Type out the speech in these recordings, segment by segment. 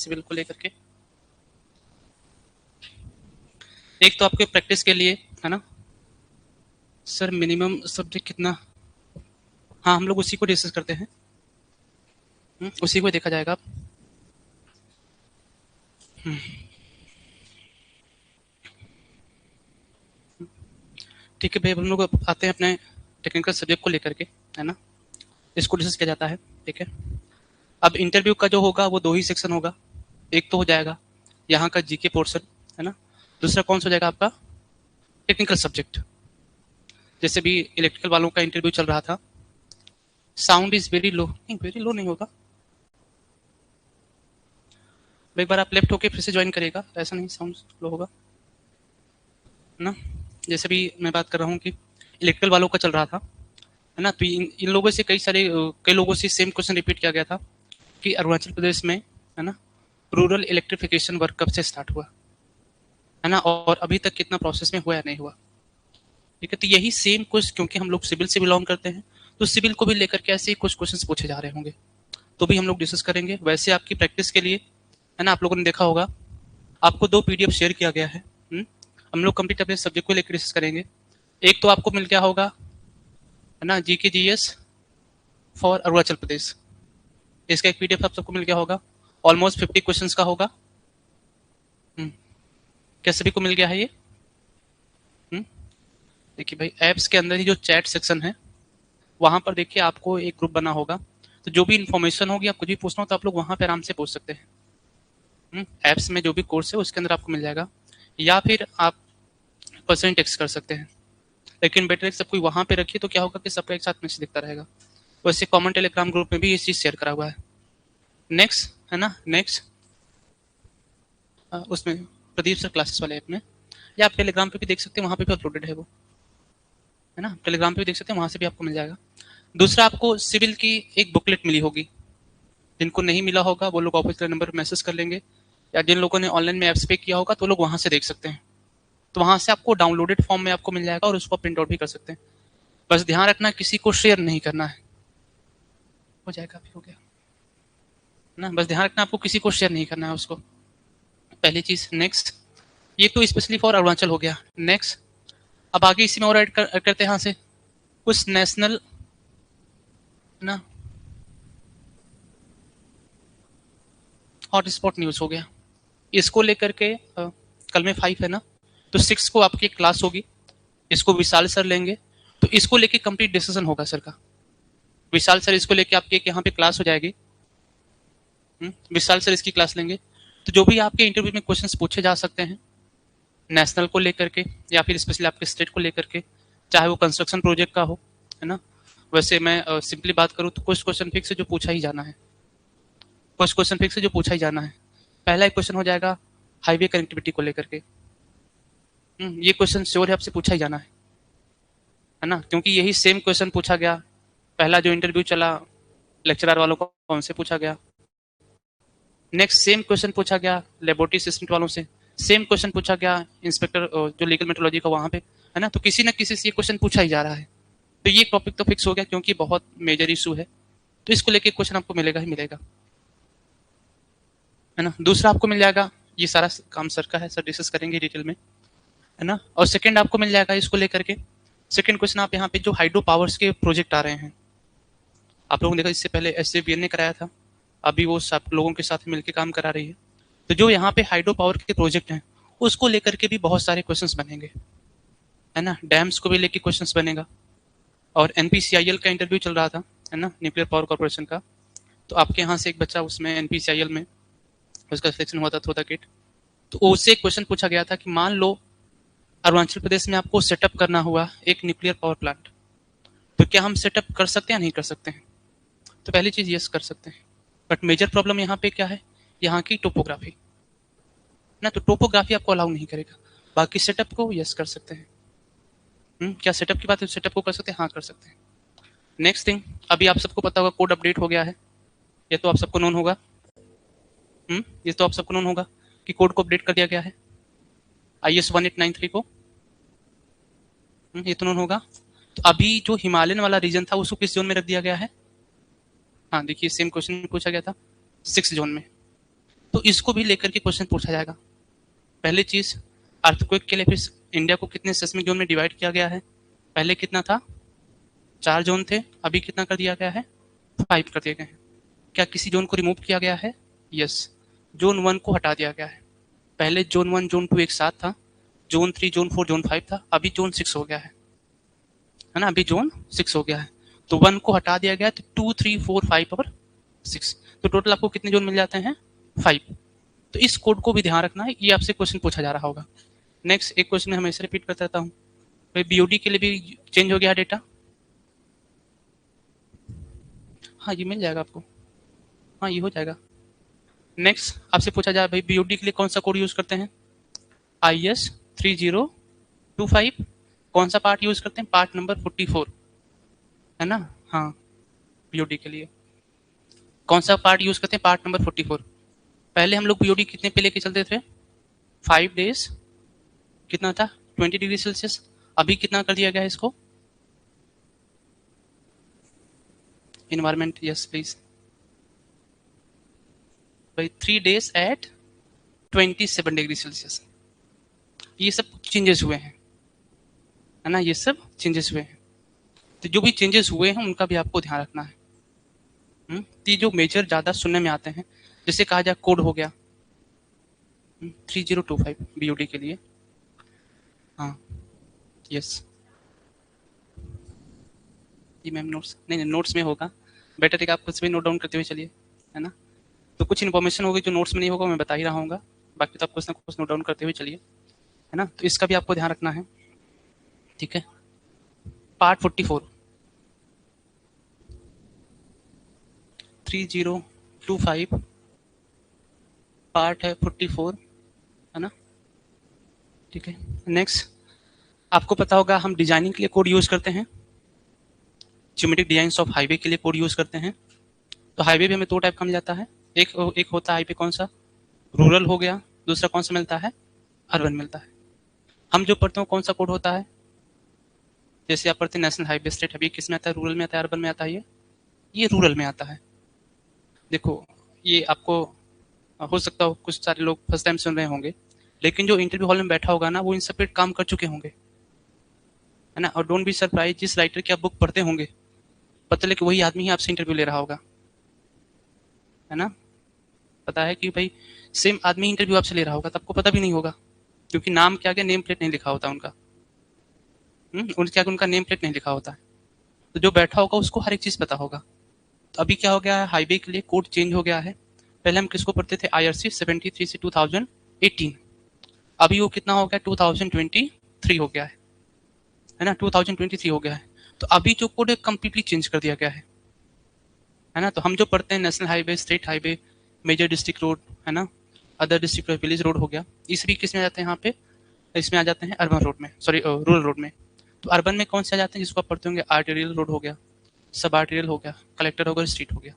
Civil को लेकर के। एक तो आपके प्रैक्टिस के लिए है ना सर, मिनिमम सब्जेक्ट कितना, हाँ हम लोग उसी को डिस्कस करते हैं। उसी को देखा जाएगा। ठीक है भाई, अब हम लोग आते हैं अपने टेक्निकल सब्जेक्ट को लेकर के, है ना, इसको डिस्कस किया जाता है। ठीक है, अब इंटरव्यू का जो होगा वो 2 ही सेक्शन होगा। एक तो हो जाएगा यहाँ का जीके पोर्शन, है ना, दूसरा कौन सा हो जाएगा आपका टेक्निकल सब्जेक्ट। जैसे भी इलेक्ट्रिकल वालों का इंटरव्यू चल रहा था, साउंड इज वेरी लो, नहीं वेरी लो नहीं होगा, एक बार आप लेफ्ट होके फिर से ज्वाइन करेगा, ऐसा नहीं साउंड लो होगा ना। जैसे भी मैं बात कर रहा हूँ कि इलेक्ट्रिकल वालों का चल रहा था, है ना, तो इन लोगों से कई लोगों से सेम क्वेश्चन रिपीट किया गया था कि अरुणाचल प्रदेश में, है ना, रूरल इलेक्ट्रिफिकेशन वर्क कब से स्टार्ट हुआ, है ना, और अभी तक कितना प्रोसेस में हुआ या नहीं हुआ। ठीक है, तो यही सेम कुछ, क्योंकि हम लोग सिविल से बिलोंग करते हैं तो सिविल को भी लेकर के ऐसे ही कुछ क्वेश्चंस पूछे जा रहे होंगे, तो भी हम लोग डिस्कस करेंगे। वैसे आपकी प्रैक्टिस के लिए, है ना, आप लोगों ने देखा होगा आपको 2 पीडीएफ शेयर किया गया है। हम लोग कंप्लीट अपने सब्जेक्ट को लेकर डिस्कस करेंगे। एक तो आपको मिल गया होगा, है ना, GK GS for Arunachal Pradesh, इसका एक पीडीएफ आप सबको मिल गया होगा, ऑलमोस्ट 50 क्वेश्चंस का होगा। क्या सभी को मिल गया है ये? देखिए भाई, ऐप्स के अंदर ही जो चैट सेक्शन है वहां पर देखिए आपको एक ग्रुप बना होगा, तो जो भी इन्फॉर्मेशन होगी, आप कुछ भी पूछना हो तो आप लोग वहां पे आराम से पूछ सकते हैं। ऐप्स में जो भी कोर्स है उसके अंदर आपको मिल जाएगा, या फिर आप पर्सनली टेक्स्ट कर सकते हैं। लेकिन बेटर सब कोई वहां पे रखिए तो क्या होगा कि सबका एक साथ मैसेज दिखता रहेगा। वैसे कॉमन टेलीग्राम ग्रुप में भी ये चीज शेयर करा हुआ है। नेक्स्ट, है ना, नेक्स्ट उसमें प्रदीप सर क्लासेस वाले ऐप में, या आप टेलीग्राम पे भी देख सकते हैं, वहां पे भी अपलोडेड है वो, है ना, टेलीग्राम पे भी देख सकते हैं, वहां से भी आपको मिल जाएगा। दूसरा, आपको सिविल की एक बुकलेट मिली होगी, जिनको नहीं मिला होगा वो लोग ऑफिशियल नंबर पर मैसेज कर लेंगे, या जिन लोगों ने ऑनलाइन में एप्स पे किया होगा तो लोग वहां से देख सकते हैं। तो वहां से आपको डाउनलोडेड फॉर्म में आपको मिल जाएगा और उसको प्रिंट आउट भी कर सकते हैं। बस ध्यान रखना किसी को शेयर नहीं करना है। हो जाएगा, अभी हो गया ना, बस ध्यान रखना आपको किसी को शेयर नहीं करना है उसको, पहली चीज। नेक्स्ट, ये तो स्पेशली फॉर अरुणाचल हो गया। नेक्स्ट, अब आगे इसी में और ऐड करते हैं यहाँ से कुछ नेशनल, ना, हॉट स्पॉट न्यूज हो गया। इसको लेकर के कल में 5 है ना, तो 6 को आपकी क्लास होगी, इसको विशाल सर लेंगे, तो इसको लेके कंप्लीट डिस्कशन होगा सर का। विशाल सर इसको लेके आपके यहाँ पे क्लास हो जाएगी। विशाल सर इसकी क्लास लेंगे, तो जो भी आपके इंटरव्यू में क्वेश्चंस पूछे जा सकते हैं नेशनल को लेकर के या फिर स्पेशली आपके स्टेट को लेकर के, चाहे वो कंस्ट्रक्शन प्रोजेक्ट का हो, है ना। वैसे मैं सिंपली बात करूँ तो कुछ क्वेश्चन फिक्स है जो पूछा ही जाना है, कुछ क्वेश्चन फिक्स है जो पूछा ही जाना है। पहला एक क्वेश्चन हो जाएगा हाईवे कनेक्टिविटी को लेकर के। ये क्वेश्चन श्योर है आपसे पूछा ही जाना है ना, क्योंकि यही सेम क्वेश्चन पूछा गया पहला जो इंटरव्यू चला लेक्चरर वालों को, उनसे पूछा गया। नेक्स्ट सेम क्वेश्चन पूछा गया लेबोरेटरी असिस्टेंट वालों से, सेम क्वेश्चन पूछा गया इंस्पेक्टर जो लीगल मेट्रोलॉजी का वहां पे, है ना। तो किसी न किसी से ये क्वेश्चन पूछा ही जा रहा है, तो ये टॉपिक तो फिक्स हो गया क्योंकि बहुत मेजर इशू है, तो इसको लेके क्वेश्चन आपको मिलेगा ही मिलेगा, है ना। दूसरा आपको मिल जाएगा, ये सारा काम सर का है, सर डिस्कस करेंगे डिटेल में, है ना। और सेकंड आपको मिल जाएगा इसको लेकर के, सेकंड क्वेश्चन आप यहाँ पे जो हाइड्रो पावर्स के प्रोजेक्ट आ रहे हैं, आप लोगों ने देखा इससे पहले एसजेवीएन ने कराया था, अभी वो सब लोगों के साथ मिलकर काम करा रही है। तो जो यहाँ पे हाइड्रो पावर के प्रोजेक्ट हैं उसको लेकर के भी बहुत सारे क्वेश्चंस बनेंगे, है ना। डैम्स को भी लेके क्वेश्चंस बनेगा, और एनपीसीआईएल का इंटरव्यू चल रहा था, है ना, न्यूक्लियर पावर कॉर्पोरेशन का, तो आपके यहाँ से एक बच्चा उसमें एनपीसीआईएल में उसका सिलेक्शन हुआ था थ्रू द गेट, तो उससे एक क्वेश्चन पूछा गया था कि मान लो अरुणाचल प्रदेश में आपको सेटअप करना हुआ एक न्यूक्लियर पावर प्लांट, तो क्या हम सेटअप कर सकते हैं नहीं कर सकते हैं? तो पहली चीज यस कर सकते हैं, बट मेजर प्रॉब्लम यहाँ पे क्या है, यहाँ की टोपोग्राफी ना, तो टोपोग्राफी आपको अलाउ नहीं करेगा, बाकी सेटअप को यस कर सकते हैं। क्या सेटअप की बात है, सेटअप को कर सकते हैं, हाँ कर सकते हैं। नेक्स्ट थिंग, अभी आप सबको पता होगा कोड अपडेट हो गया है, ये तो आप सबको नोन होगा। ये तो आप सबको नोन होगा कि कोड को अपडेट कर दिया गया है IS 1893 को, ये तो नोन होगा। तो अभी जो हिमालयन वाला रीजन था उसको किस जोन में रख दिया गया है? हाँ देखिए, सेम क्वेश्चन पूछा गया था 6 जोन में। तो तो इसको भी लेकर के क्वेश्चन पूछा जाएगा। पहली चीज, अर्थक्वेक के लिए फिर इंडिया को कितने सेस्मिक जोन में डिवाइड किया गया है? पहले कितना था? 4 जोन थे, अभी कितना कर दिया गया है? 5 कर दिए गए हैं। क्या किसी जोन को रिमूव किया गया है? यस, जोन 1 को हटा दिया गया है। पहले जोन 1 जोन 2 एक साथ था, जोन 3 जोन 4 जोन 5 था, अभी जोन 6 हो गया है ना? अभी जोन 6 हो गया है। तो 1 को हटा दिया गया, तो 2 3 4 5 और 6, तो टोटल आपको कितने जोन मिल जाते हैं? 5। तो इस कोड को भी ध्यान रखना है, ये आपसे क्वेश्चन पूछा जा रहा होगा। नेक्स्ट एक क्वेश्चन मैं हमेशा रिपीट करता रहता हूँ, भाई बीओडी के लिए भी चेंज हो गया डेटा? हाँ, ये मिल जाएगा आपको, हाँ ये हो जाएगा। नेक्स्ट आपसे पूछा जाए भाई बीओडी के लिए कौन सा कोड यूज करते हैं? IS 3025। कौन सा पार्ट यूज करते हैं? पार्ट नंबर 44, है ना? हाँ, बीओडी के लिए कौन सा पार्ट यूज करते हैं? Part number 44। पहले हम लोग बीओडी कितने पे लेके चलते थे? 5 डेज, कितना था? 20 डिग्री सेल्सियस। अभी कितना कर दिया गया है इसको? इन्वायरमेंट, यस प्लीज भाई, 3 डेज एट 27 डिग्री सेल्सियस। ये सब चेंजेस हुए हैं, है ना? ये सब चेंजेस हुए हैं। तो जो भी चेंजेस हुए हैं उनका भी आपको ध्यान रखना है। तो ये जो मेजर ज्यादा सुनने में आते हैं, जैसे कहा जाए कोड हो गया 3025 बीओडी के लिए। हाँ, यस, जी मैम नोट्स नहीं नहीं, नोट्स में होगा, बेटर है आप कुछ भी नोट डाउन करते हुए चलिए, है ना? तो कुछ इन्फॉर्मेशन होगी जो नोट्स में नहीं होगा, मैं बता ही रहा हूँ, बाकी तो आप कुछ ना कुछ नोट डाउन करते हुए चलिए, है ना? तो इसका भी आपको ध्यान रखना है, ठीक है? पार्ट 44 3025 पार्ट है 44, है ना? ठीक है। नेक्स्ट आपको पता होगा हम डिजाइनिंग के लिए कोड यूज करते हैं, ज्योमेट्रिक डिजाइन ऑफ हाईवे के लिए कोड यूज करते हैं। तो हाईवे भी हमें 2 टाइप का मिल जाता है, एक होता है हाईवे कौन सा? रूरल हो गया, दूसरा कौन सा मिलता है? अर्बन मिलता है। हम जो पढ़ते हैं कौन सा कोड होता है? जैसे आप पढ़ते हैं नेशनल हाईवे, स्टेट हाईवे, किस में आता है? रूरल में आता है, अर्बन में आता है? ये रूरल में आता है। देखो, ये आपको हो सकता हो कुछ सारे लोग फर्स्ट टाइम सुन रहे होंगे, लेकिन जो इंटरव्यू हॉल में बैठा होगा ना, वो इन सब पे काम कर चुके होंगे, है ना? और डोंट बी सरप्राइज, जिस राइटर की आप बुक पढ़ते होंगे, पता लगे कि वही आदमी ही आपसे इंटरव्यू ले रहा होगा, है ना? पता है कि भाई सेम आदमी इंटरव्यू आपसे ले रहा होगा, तो आपको पता भी नहीं होगा, क्योंकि नाम के आगे नेम प्लेट नहीं लिखा होता उनका। उनके आगे उनका नेम प्लेट नहीं लिखा होता है। तो जो बैठा होगा उसको हर एक चीज पता होगा। तो अभी क्या हो गया है, हाईवे के लिए कोड चेंज हो गया है। पहले हम किसको पढ़ते थे? IRC 73 से 2018। अभी वो कितना हो गया? 2023 हो गया है ना? 2023 हो गया है। तो अभी जो कोड है कंप्लीटली चेंज कर दिया गया है ना? तो हम जो पढ़ते हैं national highway, state highway, major district road, है ना, अदर डिस्ट्रिक्ट विलेज रोड हो गया, इस भी किस में आ जाते हैं? यहाँ पे इसमें आ जाते हैं अर्बन रोड में, सॉरी रूरल रोड में। तो अर्बन में कौन से आ जाते हैं? जिसको आप पढ़ते होंगे आर्टेरियल रोड हो गया, सब आर्टेरियल हो गया, कलेक्टर हो गया, स्ट्रीट हो गया।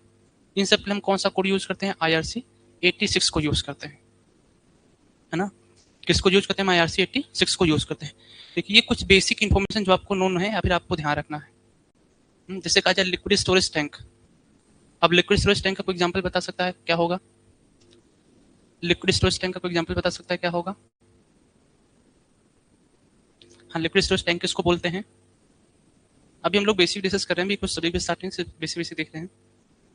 इन सब के लिए हम कौन सा कोड यूज करते हैं? IRC 86 को यूज करते हैं, है ना? किसको यूज करते हैं? IRC 86 को यूज करते हैं। देखिए, ये कुछ बेसिक इन्फॉर्मेशन जो आपको नोन है या फिर आपको ध्यान रखना है। जैसे कहा जाए लिक्विड स्टोरेज टैंक। अब लिक्विड स्टोरेज टैंक का कोई एग्जांपल बता सकता है क्या होगा? लिक्विड स्टोरेज टैंक का कोई एग्जांपल बता सकता है क्या होगा? हाँ, लिक्विड स्टोरेज टैंक किसको बोलते हैं? अभी हम लोग बेसिक डिस्कस कर रहे हैं, भी कुछ सभी स्टार्टिंग से बेसिक बेसिक देख रहे हैं,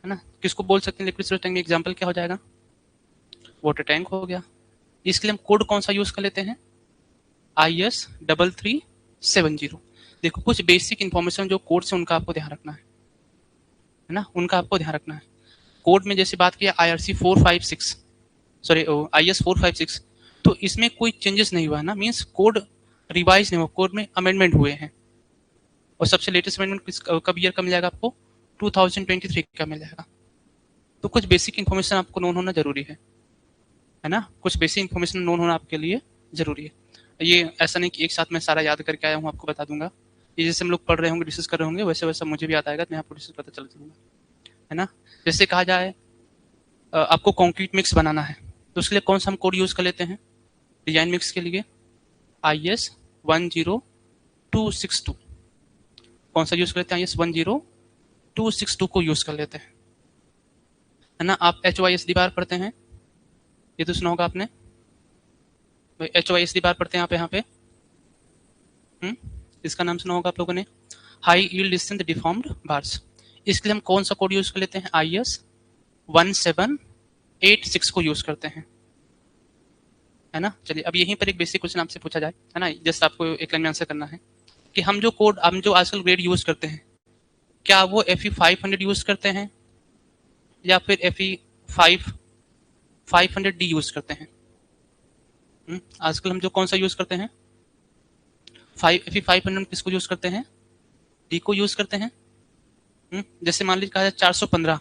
है ना? किसको बोल सकते हैं लिक्विड स्टोरेज टैंक में? एग्जांपल क्या हो जाएगा? वाटर टैंक हो गया। इसके लिए हम कोड कौन सा यूज कर लेते हैं? IS 3370। देखो, कुछ बेसिक इंफॉर्मेशन जो कोड से उनका आपको ध्यान रखना है ना? उनका आपको ध्यान रखना है। कोड में जैसे बात किया IRC 456, सॉरी IS 456, तो इसमें कोई चेंजेस नहीं हुआ है ना, मीन्स कोड रिवाइज नहीं हुआ, कोड में अमेंडमेंट हुए हैं। और सबसे लेटेस्ट अमेंडमेंट कब ईयर का मिल जाएगा आपको? 2023 का मिल जाएगा। तो कुछ बेसिक इन्फॉर्मेशन आपको नोन होना जरूरी है ना? कुछ बेसिक इन्फॉर्मेशन नोन होना आपके लिए जरूरी है। ये ऐसा नहीं कि एक साथ मैं सारा याद करके आया हूँ आपको बता दूंगा। ये जैसे हम लोग पढ़ रहे होंगे, डिस्कस कर रहे होंगे, वैसे वैसा मुझे भी याद आएगा, तो मैं आपको डिस्कस पता चल जाऊंगा, है ना? जैसे कहा जाए आपको कॉन्क्रीट मिक्स बनाना है, तो उसके लिए कौन सा हम कोड यूज कर लेते हैं? डिजाइन मिक्स के लिए IS 10262। कौन सा यूज कर लेते हैं? IS 10262 को यूज कर लेते हैं, है ना? आप HYSD बार पढ़ते हैं, ये तो सुना होगा आपने, HYSD बार पढ़ते हैं आप यहाँ पे। इसका नाम सुना होगा आप लोगों ने, high yield strength deformed bars. इसके लिए हम कौन सा कोड यूज कर लेते हैं, IS 1786 को यूज करते हैं, है ना। चलिए अब यहीं पर एक बेसिक क्वेश्चन आपसे पूछा जाए, है ना, जस्ट आपको एक लाइन में आंसर करना है कि हम जो आजकल ग्रेड यूज करते हैं, क्या वो FE 500 यूज करते हैं या फिर FE 500D यूज करते हैं। आजकल हम जो कौन सा यूज करते हैं, FE 500 किसको यूज करते हैं, डी को यूज करते हैं। जैसे मान लीजिए कहा जाए 415,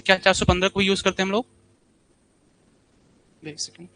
क्या 415 को यूज करते हैं हम लोग। एक सेकंड,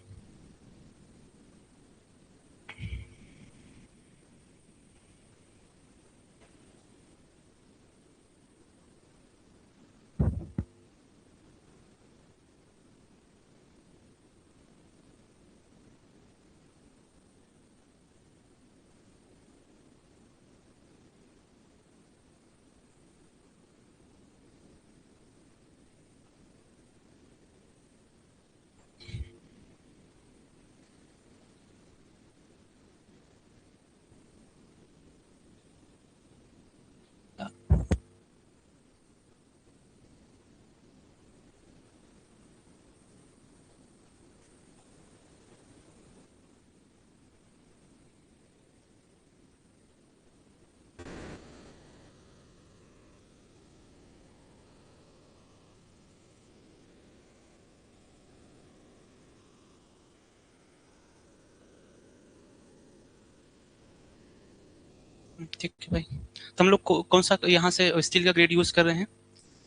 ठीक है भाई। तो हम लोग कौन सा यहाँ से स्टील का ग्रेड यूज कर रहे हैं,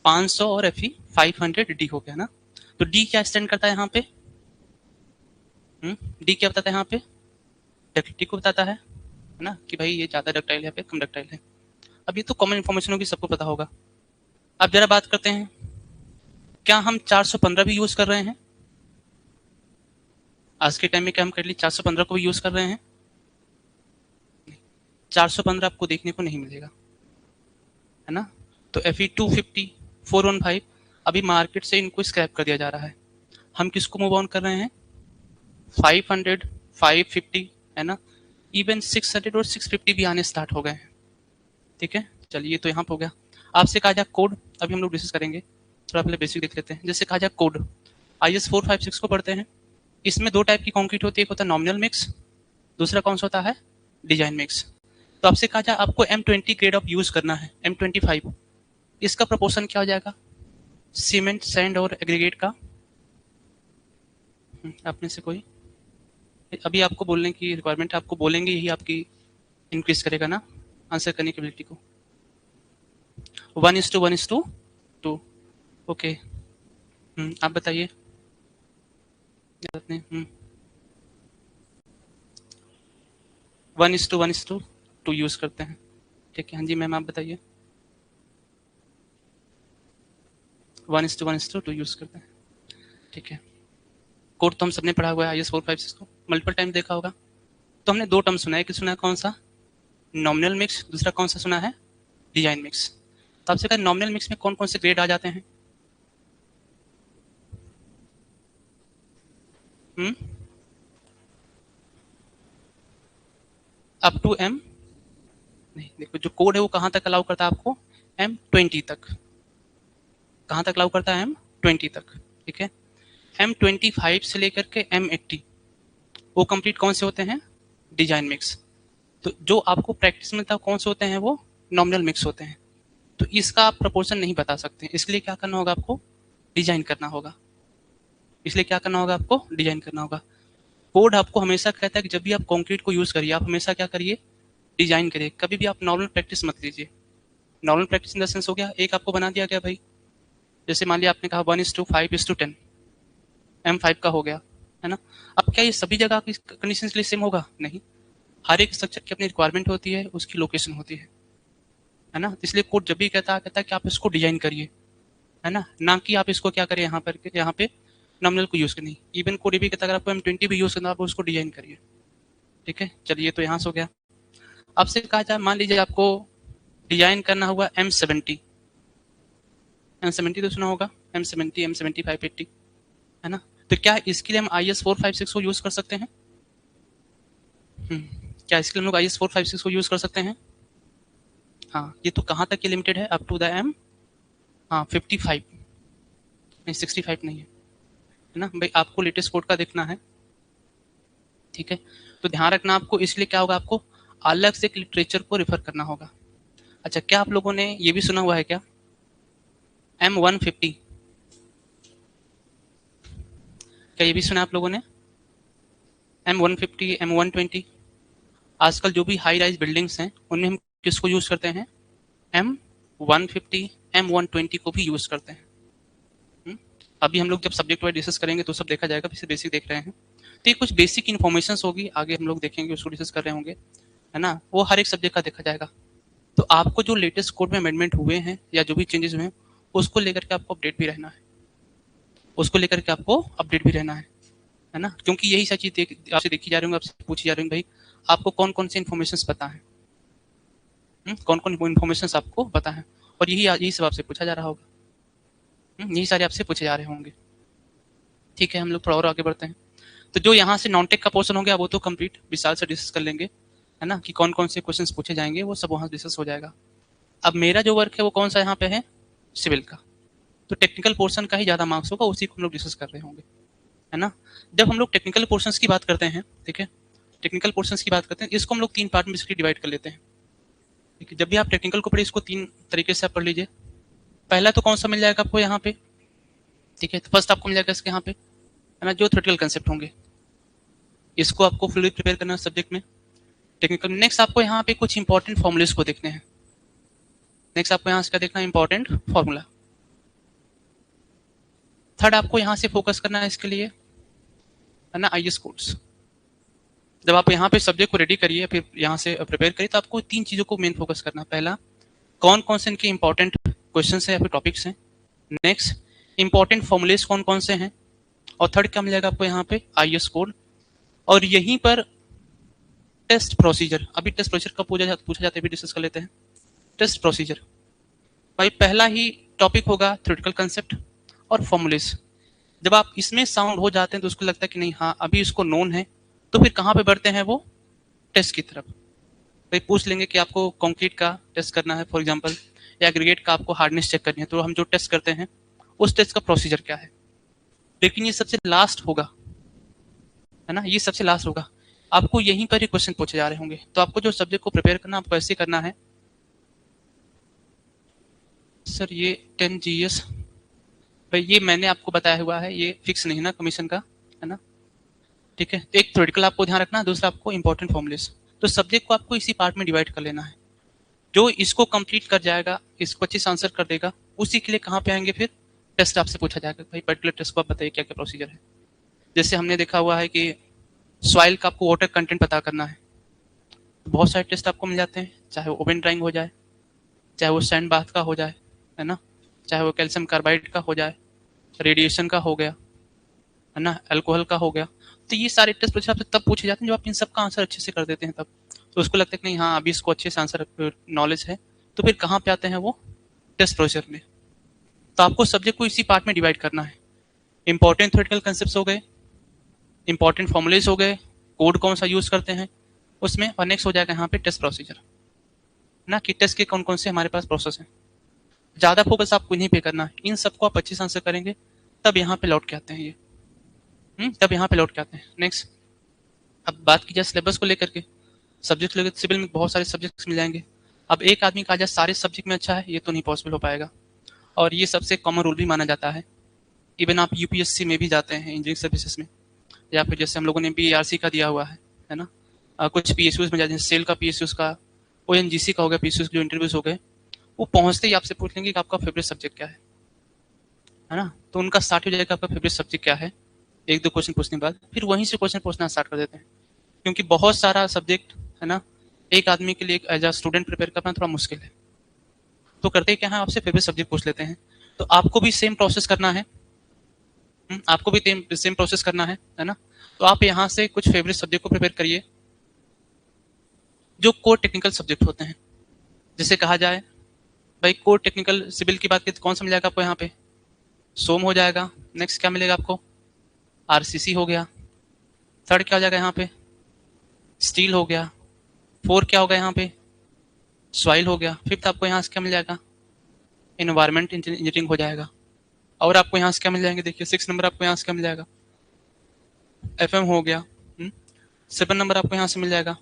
500 और FE 500D हो गया ना। तो डी क्या स्टैंड करता है यहाँ पे, डी क्या बताता है यहाँ पे, डक्टिलिटी को बताता है ना, कि भाई ये ज्यादा डक्टाइल है या फिर कम डक्टाइल है। अब ये तो कॉमन इन्फॉर्मेशन होगी, सबको पता होगा। अब जरा बात करते हैं, क्या हम 415 भी यूज कर रहे हैं आज के टाइम में, क्या हम करेंटली 415 को भी यूज कर रहे हैं। 415 आपको देखने को नहीं मिलेगा, है ना। तो FE 250 415 अभी मार्केट से इनको स्क्रैप कर दिया जा रहा है। हम किसको मूव ऑन कर रहे हैं, 500 550, है ना। इवन 600 और 650 भी आने स्टार्ट हो गए हैं। ठीक है, चलिए तो यहाँ पे हो गया। आपसे कहा जाए कोड, अभी हम लोग डिस्कस करेंगे, थोड़ा पहले बेसिक देख लेते हैं। जैसे कहा जाए कोड, IS 456 को पढ़ते हैं। इसमें दो टाइप की कंक्रीट होती है, एक होता है नॉमिनल मिक्स, दूसरा कौन सा होता है, डिजाइन मिक्स। तो आपसे कहा जाए आपको M20 ग्रेड ऑफ यूज करना है, M25, इसका प्रोपोर्शन क्या हो जाएगा, सीमेंट सैंड और एग्रीगेट का। आप में से कोई, अभी आपको बोलने की रिक्वायरमेंट है, आपको बोलेंगे यही आपकी इंक्रीज करेगा ना आंसर करने की एबिलिटी को। 1:1:2, ओके। आप बताइए। 1:1:2 यूज करते हैं, ठीक है। हाँ जी मैम, आप बताइए। 1:1:2 यूज करते हैं, ठीक है। कोड तो हम सबने पढ़ा हुआ है IS 456 को, मल्टीपल टाइम देखा होगा। तो हमने दो टर्म सुना है, कि सुना है कौन सा, नॉमिनल मिक्स, दूसरा कौन सा सुना है, डिजाइन मिक्स। तो आपसे कहा नॉमिनल मिक्स में कौन कौन से ग्रेड आ जाते हैं। अप टू M, नहीं देखो जो कोड है वो कहाँ तक अलाउ करता है आपको, M20 तक। कहाँ तक अलाउ करता है, M20 तक, ठीक है। M25 से लेकर के M80 वो कंप्लीट कौन से होते हैं, डिजाइन मिक्स। तो जो आपको प्रैक्टिस मिलता है कौन से होते हैं, वो नॉमिनल मिक्स होते हैं। तो इसका आप प्रपोर्शन नहीं बता सकते, इसलिए क्या करना होगा आपको, डिजाइन करना होगा। इसलिए क्या करना होगा आपको, डिजाइन करना होगा। कोड आपको हमेशा कहता है कि जब भी आप कंक्रीट को यूज करिए, आप हमेशा क्या करिए, डिजाइन करिए। कभी भी आप नॉर्मल प्रैक्टिस मत लीजिए। Normal practice in the sense हो गया, एक आपको बना दिया गया भाई, जैसे मान लिया आपने कहा 1:5:10, M5 का हो गया, है ना। अब क्या ये सभी जगह की कंडीशन के लिए सेम होगा, नहीं। हर एक स्ट्रक्चर की अपनी रिक्वायरमेंट होती है, उसकी लोकेशन होती है ना। इसलिए कोड जब भी कहता है कि आप इसको डिजाइन करिए, है ना कि आप इसको क्या करें, यहाँ पे नॉमिनल को यूज करनी। इवन कोड भी कहता है अगर आपको M20 भी यूज करना, आप उसको डिजाइन करिए, ठीक है। चलिए तो यहाँ से हो गया। आपसे कहा जाए, मान लीजिए आपको डिजाइन करना हुआ M70, M70 तो सुना होगा, M70 M70 580, है ना। तो क्या इसके लिए हम IS 456 को यूज कर सकते हैं? क्या इसके लिए हम लोग IS 456 को यूज कर सकते हैं? हाँ, ये तो कहाँ तक ये लिमिटेड है? अप टू द M, हाँ 55, नहीं 65 नहीं है ना भाई, आपको लेटेस्ट कोड का देखना है, ठीक है। तो ध्यान रखना आपको, इसलिए क्या होगा, आपको अलग से एक लिटरेचर को रेफर करना होगा। अच्छा, क्या आप लोगों ने ये भी सुना हुआ है क्या, M150? क्या ये भी सुना आप लोगों ने, M150, M120? आजकल जो भी हाई राइज बिल्डिंग्स हैं उनमें हम किसको यूज करते हैं? M150, M120 को भी यूज करते हैं। अभी हम लोग जब सब्जेक्ट वाइज डिस्कस करेंगे तो सब देखा जाएगा, फिर बेसिक देख रहे हैं, तो ये कुछ बेसिक इन्फॉर्मेशन होगी, आगे हम लोग देखेंगे, उसको डिस्कस कर रहे होंगे, है ना, वो हर एक सब्जेक्ट का देखा जाएगा। तो आपको जो लेटेस्ट कोड में अमेंडमेंट हुए हैं या जो भी चेंजेस हुए हैं, उसको लेकर के आपको अपडेट भी रहना है, उसको लेकर के आपको अपडेट भी रहना है ना, क्योंकि यही सारी चीज आपसे देखी जा रही होंगी, आपसे पूछी जा रही होंगी, भाई आपको कौन कौन से इन्फॉर्मेशन पता है, कौन कौन इन्फॉर्मेशन आपको पता है, और यही सब आपसे पूछा जा रहा होगा, यही सारे आपसे पूछे जा रहे होंगे। ठीक है, हम लोग थोड़ा और आगे बढ़ते हैं। तो जो यहाँ से नॉन टेक का पोर्शन हो गया वो तो कंप्लीट विशाल से डिस्कस कर लेंगे, है ना, कि कौन कौन से क्वेश्चंस पूछे जाएंगे, वो सब वहाँ डिस्कस हो जाएगा। अब मेरा जो वर्क है वो कौन सा यहाँ पे है, सिविल का, तो टेक्निकल पोर्शन का ही ज़्यादा मार्क्स होगा, उसी को हम लोग डिस्कस कर रहे होंगे, है ना। जब हम लोग टेक्निकल पोर्शंस की बात करते हैं, ठीक है, टेक्निकल पोर्शंस की बात करते हैं, इसको हम लोग 3 पार्ट में बेसिकली डिवाइड कर लेते हैं, ठीक है। जब भी आप टेक्निकल को पढ़े, इसको 3 तरीके से आप पढ़ लीजिए। पहला तो कौन सा मिल जाएगा आपको यहाँ पे, ठीक है, तो फर्स्ट आपको मिल जाएगा इसके यहाँ पे, है ना, जो थ्योरेटिकल कंसेप्ट होंगे, इसको आपको फुली प्रिपेयर करना है सब्जेक्ट में, टेक्निकल। नेक्स्ट आपको यहाँ पे कुछ इंपॉर्टेंट फॉर्मूलेस को देखने हैं, नेक्स्ट आपको यहाँ से क्या देखना है, इंपॉर्टेंट फॉर्मूला। थर्ड आपको यहाँ से फोकस करना है इसके लिए, है ना, IS कोड्स। जब आप यहाँ पे सब्जेक्ट को रेडी करिए, फिर यहाँ से प्रिपेयर करिए, तो आपको 3 चीजों को मेन फोकस करना है। पहला, कौन कौन से इनके इंपॉर्टेंट क्वेश्चन है या फिर टॉपिक्स हैं, नेक्स्ट इंपॉर्टेंट फॉर्मुलेस कौन कौन से हैं, और थर्ड क्या मिलेगा आपको यहाँ पे, IS कोड। और यहीं पर टेस्ट प्रोसीजर, अभी टेस्ट प्रोसीजर कब पूछा जाता है भी डिस्कस कर लेते हैं। टेस्ट प्रोसीजर भाई पहला ही टॉपिक होगा थ्योरेटिकल कंसेप्ट और फॉर्मुलेस। जब आप इसमें साउंड हो जाते हैं तो उसको लगता है कि नहीं, हाँ अभी इसको नोन है, तो फिर कहाँ पे बढ़ते हैं वो, टेस्ट की तरफ। भाई पूछ लेंगे कि आपको कंक्रीट का टेस्ट करना है फॉर एग्जांपल, या एग्रीगेट का आपको हार्डनेस चेक करनी है, तो हम जो टेस्ट करते हैं उस टेस्ट का प्रोसीजर क्या है। लेकिन ये सबसे लास्ट होगा, है ना, ये सबसे लास्ट होगा, आपको यहीं पर ही क्वेश्चन पूछे जा रहे होंगे। तो आपको जो सब्जेक्ट को प्रिपेयर करना, आपको ऐसे करना है। सर ये 10 GS भाई ये मैंने आपको बताया हुआ है, ये फिक्स नहीं ना कमीशन का, है ना, ठीक है। एक थ्योरेटिकल आपको ध्यान रखना है, दूसरा आपको इंपॉर्टेंट फॉर्मुलेस। तो सब्जेक्ट को आपको इसी पार्ट में डिवाइड कर लेना है। जो इसको कंप्लीट कर जाएगा, इसको अच्छे से आंसर कर देगा, उसी के लिए कहाँ पे आएंगे, फिर टेस्ट आपसे पूछा जाएगा, भाई पर्टिकुलर टेस्ट को आप बताइए क्या क्या प्रोसीजर है। जैसे हमने देखा हुआ है कि सॉइल का आपको वाटर कंटेंट पता करना है, बहुत सारे टेस्ट आपको मिल जाते हैं, चाहे वो ओवन ड्राइंग हो जाए, चाहे वो सैंड बाथ का हो जाए, है ना, चाहे वो कैल्शियम कार्बाइड का हो जाए, रेडिएशन का हो गया, है ना, अल्कोहल का हो गया। तो ये सारे टेस्ट प्रोसीजर आपसे तब पूछे जाते हैं जब आप इन सब का आंसर अच्छे से कर देते हैं तब। तो उसको लगता है कि नहीं, हाँ अभी इसको अच्छे से आंसर नॉलेज है, तो फिर कहाँ पे आते हैं वो, टेस्ट प्रोसीजर में। तो आपको सब्जेक्ट को इसी पार्ट में डिवाइड करना है। इंपॉर्टेंट थ्योरेटिकल कंसेप्ट्स हो गए, इंपॉर्टेंट फॉर्मुलेज हो गए, कोड कौन सा यूज करते हैं उसमें, और नेक्स्ट हो जाएगा यहाँ पे टेस्ट प्रोसीजर ना, कि टेस्ट के कौन कौन से हमारे पास प्रोसेस हैं। ज्यादा फोकस आपको इन्हीं पे करना है, इन सबको आप अच्छे से आंसर करेंगे तब यहाँ पे लौट के आते हैं ये, तब यहाँ पे लौट के आते हैं। नेक्स्ट अब बात की जाए सिलेबस को लेकर के, सब्जेक्ट लेकर सिविल में बहुत सारे सब्जेक्ट्स मिल जाएंगे। अब एक आदमी कहा जाए सारे सब्जेक्ट में अच्छा है, ये तो नहीं पॉसिबल हो पाएगा, और ये सबसे कॉमन रूल भी माना जाता है। इवन आप UPSC में भी जाते हैं इंजीनियरिंग सर्विसेज में, या फिर जैसे हम लोगों ने BRC का दिया हुआ है ना, कुछ PSUs में जाते हैं, सेल का PSUs का, ONGC का हो गया, PSUs जो इंटरव्यूज हो गए, वो पहुंचते ही आपसे पूछ लेंगे कि आपका फेवरेट सब्जेक्ट क्या है ना, तो उनका स्टार्ट हो जाएगा आपका फेवरेट सब्जेक्ट क्या है, 1-2 क्वेश्चन पूछने के बाद फिर वहीं से क्वेश्चन पूछना स्टार्ट कर देते हैं, क्योंकि बहुत सारा सब्जेक्ट है ना, एक आदमी के लिए एज अ स्टूडेंट प्रिपेयर करना थोड़ा मुश्किल है। तो करते क्या है, आपसे फेवरेट सब्जेक्ट पूछ लेते हैं। तो आपको भी सेम प्रोसेस करना है, आपको भी सेम प्रोसेस करना है ना। तो आप यहाँ से कुछ फेवरेट सब्जेक्ट को प्रिपेयर करिए जो कोर टेक्निकल सब्जेक्ट होते हैं। जैसे कहा जाए भाई कोर टेक्निकल सिविल की बात करें तो कौन सा मिल जाएगा आपको यहाँ पे, सोम हो जाएगा। नेक्स्ट क्या मिलेगा आपको, आरसीसी हो गया, थर्ड क्या हो जाएगा यहाँ पे, स्टील हो गया, फोर क्या होगा यहाँ पे, सॉइल हो गया, फिफ्थ आपको यहाँ से क्या मिल जाएगा, इन्वायरमेंट इंजीनियरिंग हो जाएगा। और आपको यहाँ से क्या मिल जाएंगे, देखिए 6 नंबर आपको यहाँ से क्या मिल जाएगा, एफएम हो गया। 7 नंबर आपको यहाँ से मिल जाएगा,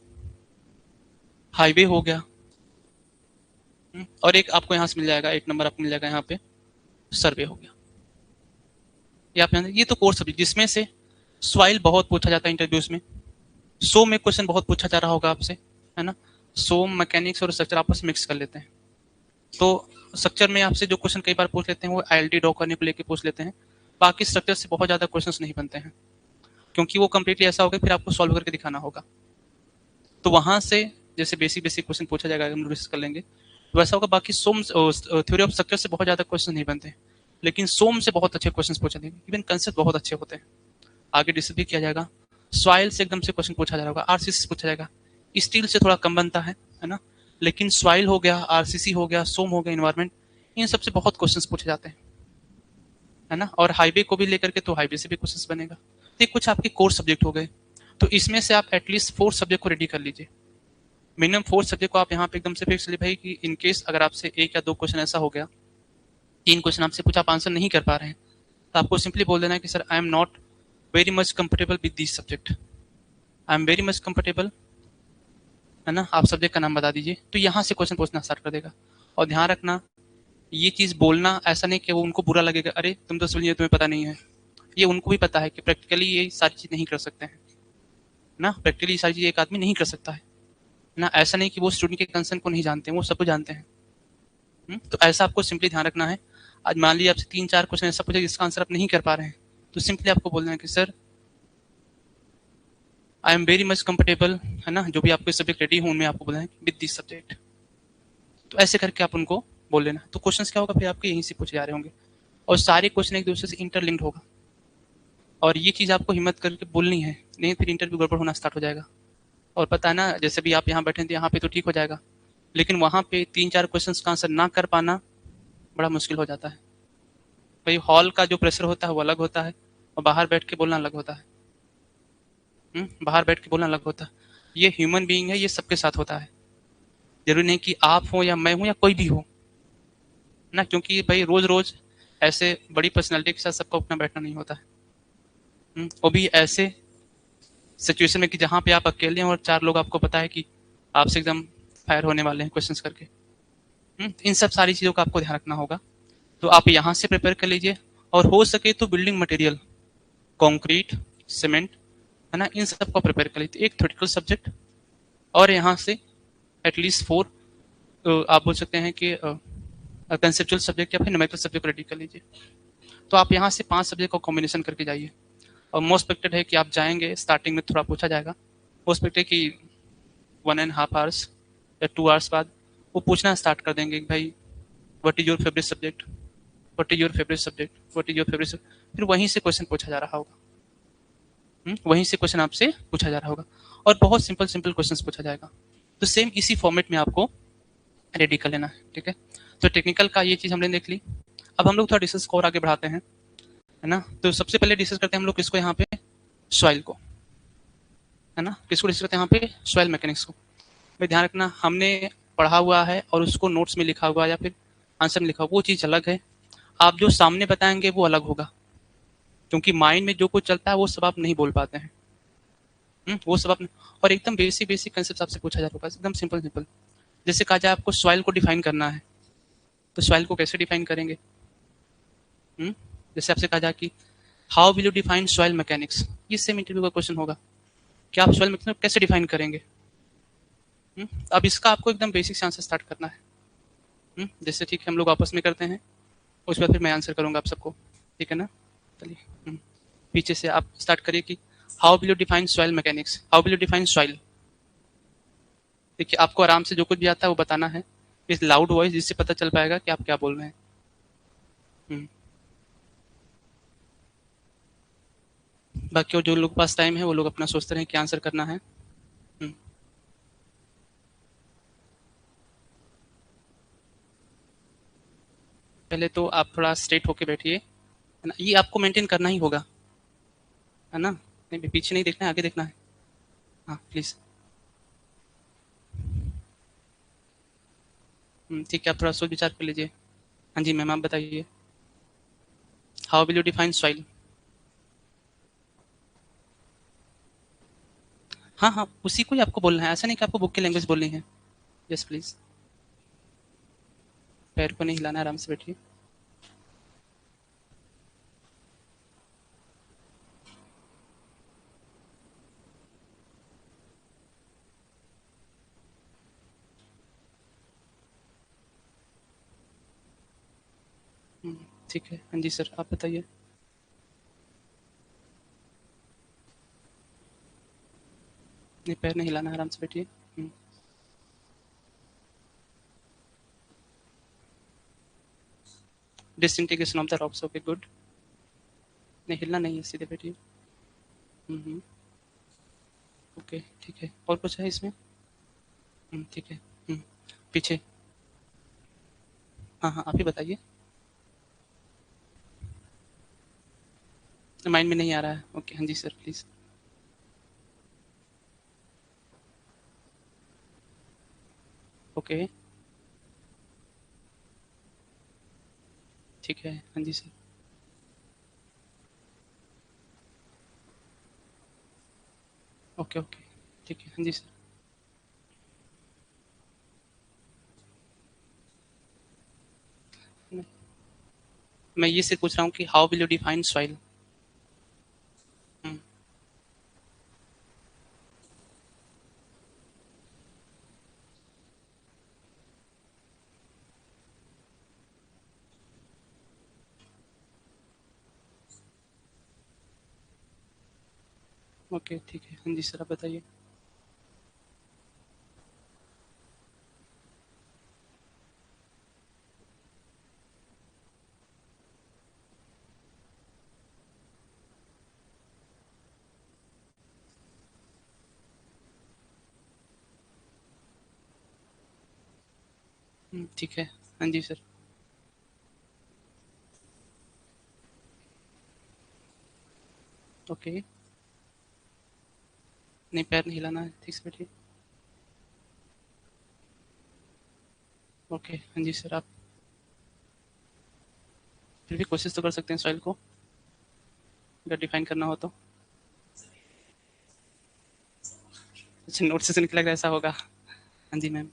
हाईवे हो गया। और एक आपको यहाँ से मिल जाएगा, 8 नंबर आपको मिल जाएगा यहाँ पे, सर्वे हो गया। ये आप यहाँ, ये तो कोर सब्जेक्ट जिसमें से सॉइल बहुत पूछा जाता है इंटरव्यूज में, सो में क्वेश्चन बहुत पूछा जा रहा होगा आपसे, है ना। सो मैकेनिक्स और स्ट्रक्चर आपस में मिक्स कर लेते हैं, तो स्ट्रक्चर में आपसे जो क्वेश्चन कई बार पूछ लेते हैं वो आईएलटी ड्रॉ करने को लेके पूछ लेते हैं, बाकी स्ट्रक्चर से बहुत ज्यादा क्वेश्चंस नहीं बनते हैं, क्योंकि वो कंप्लीटली ऐसा होगा फिर आपको सॉल्व करके दिखाना होगा। तो वहां से जैसे बेसिक बेसिक क्वेश्चन पूछा जाएगा, हम डिस्कस कर लेंगे, तो वैसा होगा। बाकी सोम थ्योरी ऑफ स्ट्रक्चर से बहुत ज्यादा क्वेश्चन नहीं बनते, लेकिन सोम से बहुत अच्छे क्वेश्चन पूछे जाएंगे, इवन कंसेप्ट बहुत अच्छे होते हैं, आगे डिस्कस भी किया जाएगा। सॉइल से एकदम से क्वेश्चन पूछा जा रहा होगा, आरसीसी से पूछा जाएगा, स्टील से थोड़ा कम बनता है ना, लेकिन सॉइल हो गया, आरसीसी हो गया, सोम हो गया, इन्वायरमेंट, इन सबसे बहुत क्वेश्चंस पूछे जाते हैं, है ना। और हाईवे को भी लेकर के तो हाईवे से भी क्वेश्चंस बनेगा। तो ये कुछ आपके कोर सब्जेक्ट हो गए, तो इसमें से आप एटलीस्ट 4 सब्जेक्ट को रेडी कर लीजिए, मिनिमम 4 सब्जेक्ट को आप यहाँ पे एकदम से फिक्स लीजिए भाई, कि इन केस अगर आपसे 1 या 2 क्वेश्चन ऐसा हो गया, 3 क्वेश्चन आपसे पूछा, आप आंसर नहीं कर पा रहे हैं, तो आपको सिंपली बोल देना है कि sir I am not very much comfortable with this subject, I am very much comfortable, है ना, आप सब्जेक्ट का नाम बता दीजिए, तो यहाँ से क्वेश्चन पूछना स्टार्ट कर देगा। और ध्यान रखना, ये चीज बोलना ऐसा नहीं कि वो उनको बुरा लगेगा, अरे तुम तो समझिए तुम्हें पता नहीं है, ये उनको भी पता है कि प्रैक्टिकली ये सारी चीज नहीं कर सकते हैं ना, प्रैक्टिकली ये सारी चीज एक आदमी नहीं कर सकता है ना, ऐसा नहीं कि वो स्टूडेंट के कंसर्न को नहीं जानते हैं, वो सब जानते हैं। तो ऐसा आपको सिंपली ध्यान रखना है। आज मान लीजिए आपसे 3-4 क्वेश्चन ऐसा पूछा जिसका आंसर आप नहीं कर पा रहे हैं, तो सिंपली आपको बोलना है कि sir I am very much comfortable, है ना, जो भी आपको सब्जेक्ट रेडी हो उनमें आपको बोलना है विद दिस सब्जेक्ट। तो ऐसे करके आप उनको बोल लेना, तो क्वेश्चंस क्या होगा फिर आपके यहीं से पूछे जा रहे होंगे, और सारे क्वेश्चन एक दूसरे से इंटरलिंक्ड होगा। और ये चीज आपको हिम्मत करके बोलनी है, नहीं फिर इंटरव्यू गड़बड़ होना स्टार्ट हो जाएगा। और पता है ना, जैसे भी आप यहाँ बैठे थे यहाँ पे तो ठीक हो जाएगा, लेकिन वहां पे 3-4 क्वेश्चंस का आंसर ना कर पाना बड़ा मुश्किल हो जाता है भाई। हॉल का जो प्रेशर होता है वो अलग होता है, और बाहर बैठ के बोलना अलग होता है। बाहर बैठ के बोलना अलग होता है। ये ह्यूमन बीइंग है, ये सबके साथ होता है, जरूरी नहीं कि आप हो या मैं हूं या कोई भी हो ना, क्योंकि भाई रोज रोज ऐसे बड़ी पर्सनैलिटी के साथ सबको उठना बैठना नहीं होता है। वो भी ऐसे सिचुएशन में कि जहाँ पे आप अकेले हैं और 4 लोग आपको पता है कि आपसे एकदम फायर होने वाले हैं क्वेश्चंस करके। इन सब सारी चीज़ों का आपको ध्यान रखना होगा, तो आप यहाँ से प्रिपेयर कर लीजिए। और हो सके तो बिल्डिंग मटेरियल, कंक्रीट, सीमेंट, है ना, इन सब को प्रिपेयर कर लीजिए, एक थ्योरेटिकल सब्जेक्ट, और यहाँ से एटलीस्ट 4 आप बोल सकते हैं कि कंसेप्चुअल सब्जेक्ट या फिर न्यूमेरिकल सब्जेक्ट रेडी कर लीजिए। तो आप यहाँ से 5 सब्जेक्ट का कॉम्बिनेशन करके जाइए। और मोस्ट एक्सपेक्टेड है कि आप जाएंगे, स्टार्टिंग में थोड़ा पूछा जाएगा, मोस्ट एक्सपेक्टेड कि 1.5 आवर्स या 2 आवर्स बाद वो पूछना स्टार्ट कर देंगे कि भाई what is your favourite subject, what is your favourite subject, what is your favourite subject, फिर वहीं से क्वेश्चन पूछा जा रहा होगा। वहीं से क्वेश्चन आपसे पूछा जा रहा होगा, और बहुत सिंपल सिंपल क्वेश्चंस पूछा जाएगा। तो सेम इसी फॉर्मेट में आपको रेडी कर लेना है, ठीक है। तो टेक्निकल का ये चीज हमने देख ली। अब हम लोग थोड़ा डिस्कस और आगे बढ़ाते हैं, है ना। तो सबसे पहले डिस्कस करते हैं हम लोग किसको, यहाँ पे सॉइल को, है ना, किसको डिस्कस करते हैं यहाँ पे, सॉइल मैकेनिक्स को। भाई ध्यान रखना, हमने पढ़ा हुआ है और उसको नोट्स में लिखा हुआ या फिर आंसर में लिखा हुआ, वो चीज अलग है। आप जो सामने बताएंगे वो अलग होगा, क्योंकि माइंड में जो कुछ चलता है वो सब आप नहीं बोल पाते हैं। वो सब आप, और एकदम बेसिक बेसिक कंसेप्ट आपसे पूछा जा रहा है, एकदम सिंपल सिंपल। जैसे कहा जाए आपको सॉइल को डिफाइन करना है, तो सॉइल को कैसे डिफाइन करेंगे। जैसे आपसे कहा जाए कि how will you define soil mechanics, ये सेम इंटरव्यू का क्वेश्चन होगा कि आप सॉइल मैकेनिक्स कैसे डिफाइन करेंगे। अब इसका आपको एकदम बेसिक से आंसर स्टार्ट करना है। जैसे ठीक है हम लोग आपस में करते हैं, उसके बाद फिर मैं आंसर करूंगा आप सबको, ठीक है ना। चलिए पीछे से आप स्टार्ट करिए कि how will you define soil mechanics, how will you define soil. देखिए आपको आराम से जो कुछ भी आता है वो बताना है, इस लाउड वॉइस, जिससे पता चल पाएगा कि आप क्या बोल रहे हैं। बाकी जो लोग के पास टाइम है वो लोग अपना सोचते रहे क्या आंसर करना है। पहले तो आप थोड़ा स्ट्रेट होके बैठिए, है ना, ये आपको मेंटेन करना ही होगा। है ना? नहीं, पीछे नहीं देखना है, आगे देखना है। हाँ प्लीज। ठीक है, आप थोड़ा सोच विचार कर लीजिए। हाँ जी मैम, आप बताइए। How will you define soil? हाँ हाँ, उसी को ही आपको बोलना है, ऐसा नहीं कि आपको बुक की लैंग्वेज बोलनी है। Yes please. पैर को नहीं हिलाना, आराम से बैठिए। ठीक है, हाँ जी सर, आप बताइए। नहीं, पैर नहीं हिलाना, आराम से बैठिए। Disintegration of the rocks, okay good. नहीं, हिलना नहीं है, सीधे बैठिए। हम्म, ओके ठीक है, और कुछ है इसमें? ठीक है। हम्म, पीछे। हाँ हाँ, आप ही बताइए। माइंड में नहीं आ रहा है, ओके हाँ जी सर प्लीज। ओके ठीक है, हाँ जी सर। ओके ओके ठीक है, हाँ जी सर। मैं मैं ये से पूछ रहा हूँ कि how will you define soil? Okay ठीक है, हाँ जी सर, आप बताइए। ठीक है, हाँ जी सर। ओके। नहीं, पैर नहीं हिलाना है, ठीक से बैठिए। ओके हाँ जी सर, आप फिर भी कोशिश तो कर सकते हैं सॉइल को, अगर डिफाइन करना हो तो। अच्छा, नोट से निकला ऐसा होगा। हाँ जी मैम।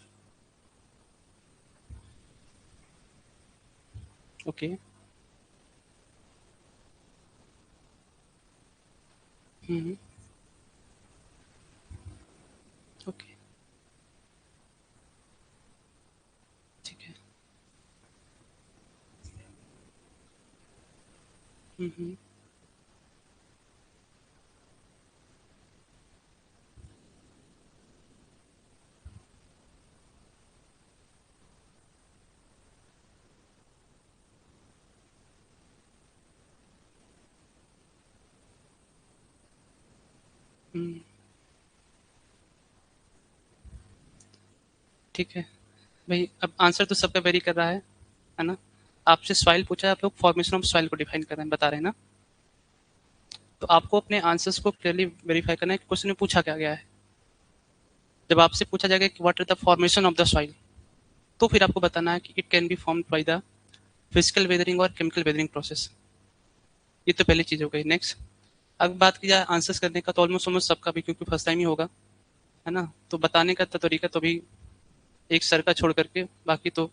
ओके। हम्म, ओके ठीक है। हम्म, हम्म, ठीक है। भाई अब आंसर तो सबका वेरी कर रहा है ना? आपसे सॉइल पूछा है, आप लोग फॉर्मेशन ऑफ सॉइल को डिफाइन कर रहे हैं, बता रहे हैं ना? तो आपको अपने आंसर्स को क्लियरली वेरीफाई करना है कि क्वेश्चन में पूछा क्या गया है। जब आपसे पूछा जाएगा कि what are the formation of the soil, तो फिर आपको बताना है कि it can be formed by the physical weathering और केमिकल वेदरिंग प्रोसेस। ये तो पहली चीज हो गई। नेक्स्ट, अब बात की जाए आंसर्स करने का, तो ऑलमोस्ट ऑलमोस्ट सबका भी, क्योंकि फर्स्ट टाइम ही होगा, है ना? तो बताने का तरीका तो भी एक सर का छोड़ करके बाकी तो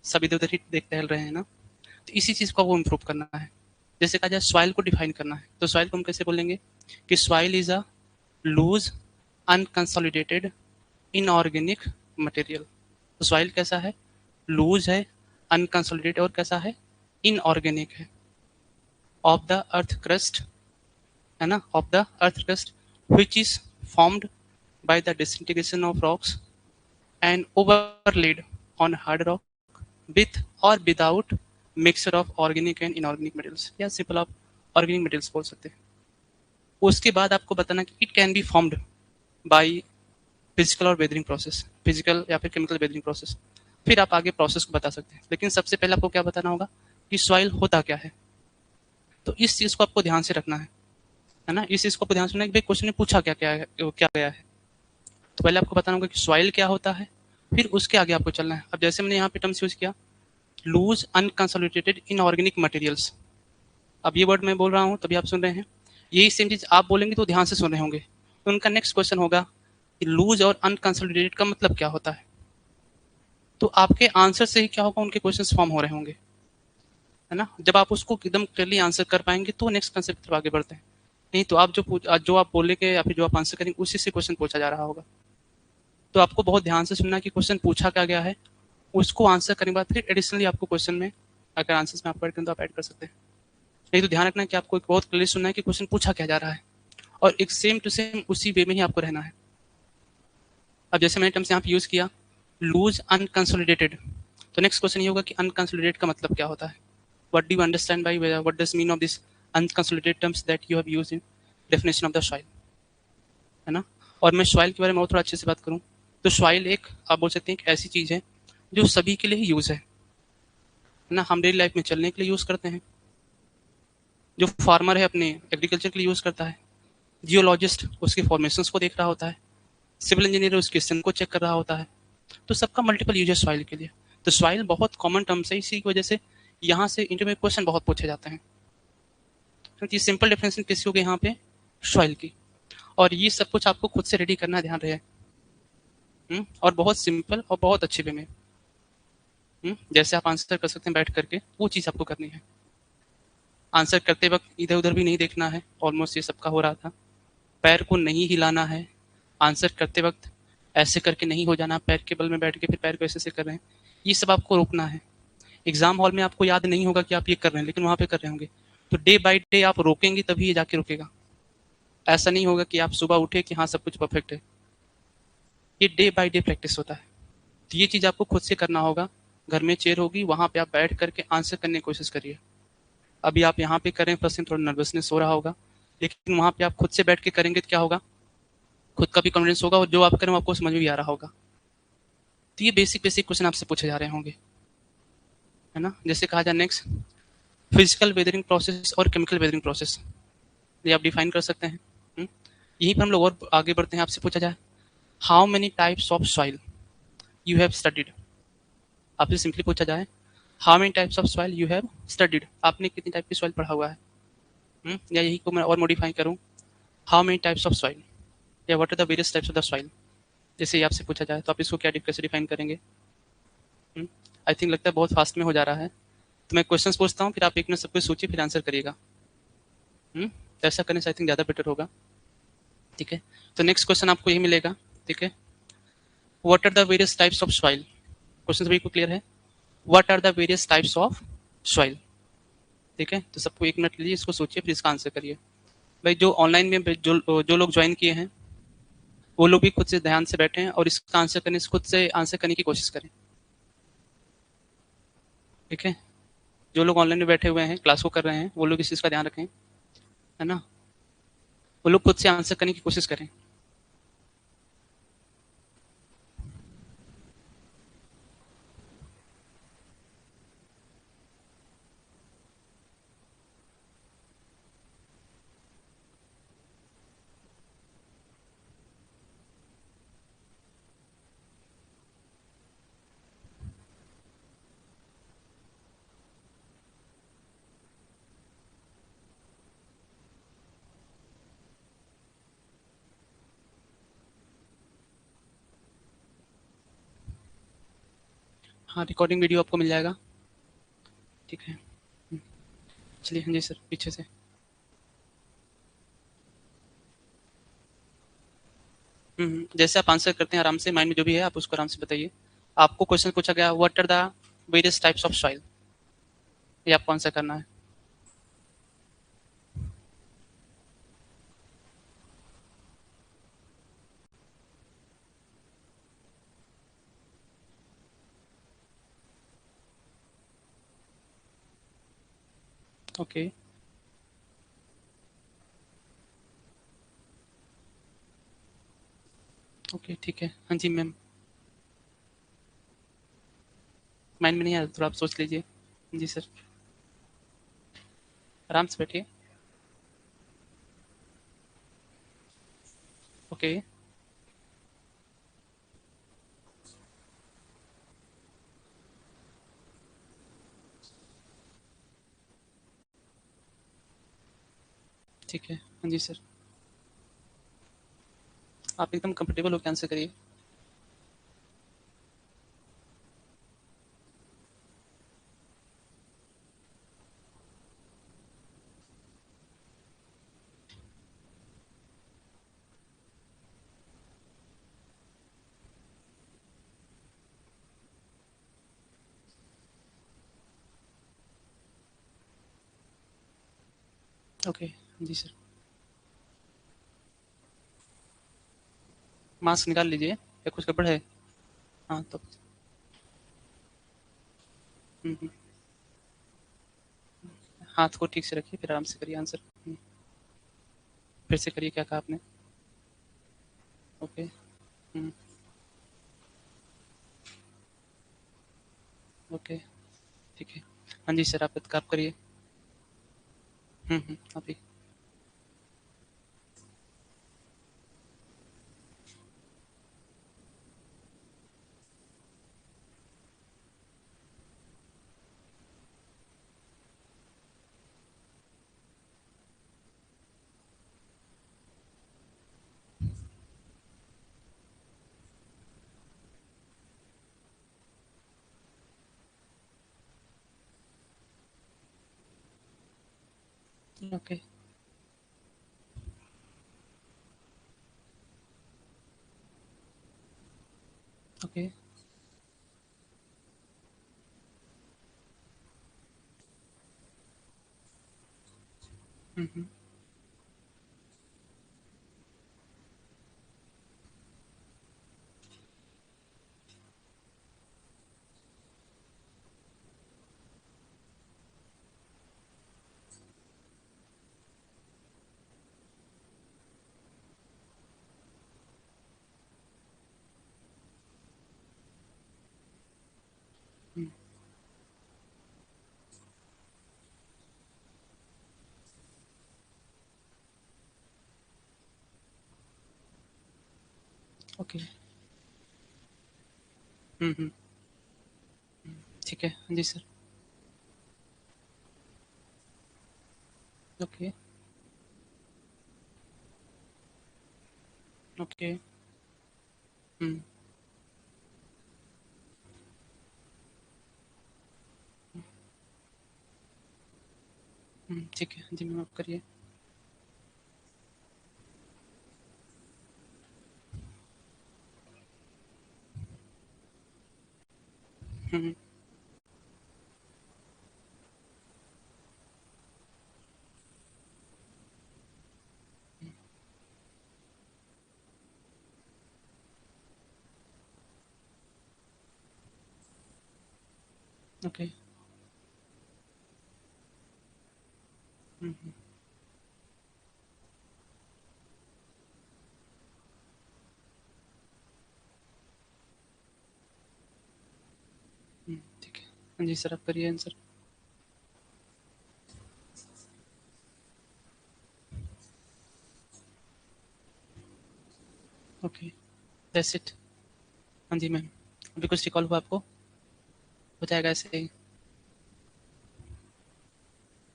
सब इधर उधर ही देख टहल रहे हैं ना। तो इसी चीज को वो इम्प्रूव करना है। जैसे कहा जाए सॉइल को डिफाइन करना है, तो सॉइल को हम कैसे बोलेंगे कि soil is a loose unconsolidated inorganic material. तो सॉइल कैसा है? लूज है, अनकंसोलिडेटेड, और कैसा है? इनऑर्गेनिक है। ऑफ द अर्थ क्रस्ट, है ना? Of the earth crust which is formed by the disintegration of rocks and overlaid on hard rock with or without mixture of organic and inorganic materials, या simple आप organic materials बोल सकते हैं। उसके बाद आपको बताना कि it can be formed by physical और वेदरिंग प्रोसेस, फिजिकल या फिर केमिकल वेदरिंग प्रोसेस। फिर आप आगे प्रोसेस को बता सकते हैं, लेकिन सबसे पहले आपको क्या बताना होगा कि सॉइल होता क्या है। तो इस चीज को आपको ध्यान से रखना है। है ना। इस चीज को आपको ध्यान सुनना है कि भाई क्वेश्चन में पूछा क्या क्या है, क्या गया है। तो पहले आपको बताना होगा कि सॉइल क्या होता है, फिर उसके आगे आपको चलना है। अब जैसे मैंने यहाँ पे टर्म्स यूज किया, लूज अनकंसोलिडेटेड इनऑर्गेनिक मटेरियल्स। अब ये वर्ड मैं बोल रहा हूँ तभी आप सुन रहे हैं, यही सेम चीज आप बोलेंगे तो ध्यान से सुन रहे होंगे। तो उनका नेक्स्ट क्वेश्चन होगा कि लूज और अनकंसोलिडेटेड का मतलब क्या होता है। तो आपके आंसर से ही क्या होगा, उनके क्वेश्चंस फॉर्म हो रहे होंगे, है ना। जब आप उसको एकदम क्लियरली आंसर कर पाएंगे तो नेक्स्ट कंसेप्ट की तरफ आगे बढ़ते हैं। नहीं तो आप जो आप बोलेंगे या फिर जो आप आंसर करेंगे उसी से क्वेश्चन पूछा जा रहा होगा। तो आपको बहुत ध्यान से सुनना है कि क्वेश्चन पूछा क्या गया है, उसको आंसर करने के बाद फिर एडिशनली आपको क्वेश्चन में अगर आंसर्स में आप ऐड करें तो आप ऐड कर सकते हैं। नहीं तो ध्यान रखना है कि आपको एक बहुत क्लियर सुनना है कि क्वेश्चन पूछा क्या जा रहा है, और एक सेम टू सेम उसी वे में ही आपको रहना है। अब जैसे मैंने टर्म्स यहाँ पे यूज किया, लूज अनकंसोलिडेटेड, तो नेक्स्ट क्वेश्चन ये होगा कि अनकंसोलिडेटेड का मतलब क्या होता है। What do you understand by, what does mean of this unconsolidated terms that you have used in definition of the soil, है ना। और मैं सॉइल के बारे में और थोड़ा अच्छे से बात करूँ, तो सॉइल एक आप बोल सकते हैं एक ऐसी चीज है जो सभी के लिए ही यूज है ना। हम डेली लाइफ में चलने के लिए यूज करते हैं, जो फार्मर है अपने एग्रीकल्चर के लिए यूज करता है, जियोलॉजिस्ट उसके फॉर्मेशंस को देख रहा होता है, सिविल इंजीनियर उसके सिस्टम को चेक कर रहा होता है। तो सबका मल्टीपल यूज है सॉइल के लिए। तो सॉइल बहुत कॉमन टर्म्स है, इसी की वजह से यहाँ से इंटरव्यू में क्वेश्चन बहुत पूछे जाते हैं, क्योंकि सिंपल डेफिनेशन किसी होगी यहाँ पे, सॉइल की। और ये सब कुछ आपको खुद से रेडी करना ध्यान रहे। और बहुत सिंपल और बहुत अच्छे वे में। जैसे आप आंसर कर सकते हैं बैठ करके, वो चीज़ आपको करनी है। आंसर करते वक्त इधर उधर भी नहीं देखना है, ऑलमोस्ट ये सबका हो रहा था। पैर को नहीं हिलाना है आंसर करते वक्त, ऐसे करके नहीं हो जाना पैर के बल में बैठ के फिर पैर को ऐसे ऐसे कर रहे हैं, ये सब आपको रोकना है। एग्जाम हॉल में आपको याद नहीं होगा कि आप ये कर रहे हैं, लेकिन वहां पे कर रहे होंगे। तो डे बाय डे आप रोकेंगे तभी ये जाके रुकेगा। ऐसा नहीं होगा कि आप सुबह उठे कि हाँ सब कुछ परफेक्ट है, ये डे बाय डे प्रैक्टिस होता है। तो ये चीज आपको खुद से करना होगा। घर में चेयर होगी, वहां पे आप बैठ करके आंसर करने की कोशिश करिए। अभी आप यहाँ पे करें फर्स्ट टाइम, थोड़ा नर्वसनेस हो रहा होगा, लेकिन वहां पे आप खुद से बैठ के करेंगे तो क्या होगा, खुद का भी कॉन्फिडेंस होगा और जो आप करें वो आपको समझ में भी आ रहा होगा। तो ये बेसिक बेसिक क्वेश्चन आपसे पूछे जा रहे होंगे, है ना। जैसे कहा जाए नेक्स्ट, फिजिकल वेदरिंग प्रोसेस और केमिकल वेदरिंग प्रोसेस, ये आप डिफाइन कर सकते हैं। यहीं पर हम लोग और आगे बढ़ते हैं। आपसे पूछा जाए, how many types of soil you have studied. आपसे सिंपली पूछा जाए, how many types of soil you have studied, आपने कितनी टाइप की सॉइल पढ़ा हुआ है। या यही को मैं और मॉडिफाई करूँ, how many types of soil, या what are the various types of the soil. जैसे ये आपसे पूछा जाए तो आप इसको क्या कैसे डिफाइन करेंगे। आई थिंक लगता है बहुत फास्ट में हो जा रहा है, तो मैं क्वेश्चंस पूछता हूँ, फिर आप एक मिनट सब कुछ सोचिए फिर आंसर करिएगा। तो ऐसा करने से आई थिंक ज़्यादा बेटर होगा। ठीक है, तो नेक्स्ट क्वेश्चन आपको यही मिलेगा। ठीक है, what are the various types of soil, question सभी को क्लियर है। What are the various types of soil. ठीक है, तो सबको एक मिनट लीजिए, इसको सोचिए फिर इसका आंसर करिए। भाई जो ऑनलाइन में जो लोग ज्वाइन किए हैं वो लोग भी खुद से ध्यान से बैठे हैं और इसका आंसर करने से खुद से आंसर करने की कोशिश करें। ठीक है, जो लोग ऑनलाइन में बैठे हुए हैं क्लास को कर रहे हैं वो लोग इस चीज़ का ध्यान रखें, है ना। वो लोग खुद से आंसर करने की कोशिश करें। हाँ, रिकॉर्डिंग वीडियो आपको मिल जाएगा। ठीक है, चलिए। हाँ जी सर, पीछे से। जैसे आप आंसर करते हैं आराम से, माइंड में जो भी है आप उसको आराम से बताइए। आपको क्वेश्चन पूछा गया, what are the various types of soil, ये आपको आंसर करना है। ओके। ओके ठीक है, हाँ जी मैम। माइंड में नहीं आया, थोड़ा आप सोच लीजिए। जी सर, आराम से बैठिए। ओके ठीक है, हाँ जी सर। आप एकदम कंफर्टेबल होकर आंसर करिए। ओके, हाँ जी सर। मास्क निकाल लीजिए, या कुछ गड़बड़ है? हाँ तो हम्म, हाथ को ठीक से रखिए, फिर आराम से करिए आंसर। फिर से करिए, क्या कहा आपने? ओके। हम्म, ओके, ठीक है। हाँ जी सर, आप करिए। आप ही। Okay, okay. हम्म, हम्म, हम्म, ओके। हम्म, ठीक है, हाँ जी सर। Okay, okay. हम्म, ठीक है, हाँ जी मैम, आप करिए। हम्म, ओके। हम्म, ठीक है, हाँ जी सर, आप करिए आंसर। Okay, that's it. हाँ जी मैम। अभी कुछ रिकॉल हुआ आपको? हो जाएगा ऐसे ही।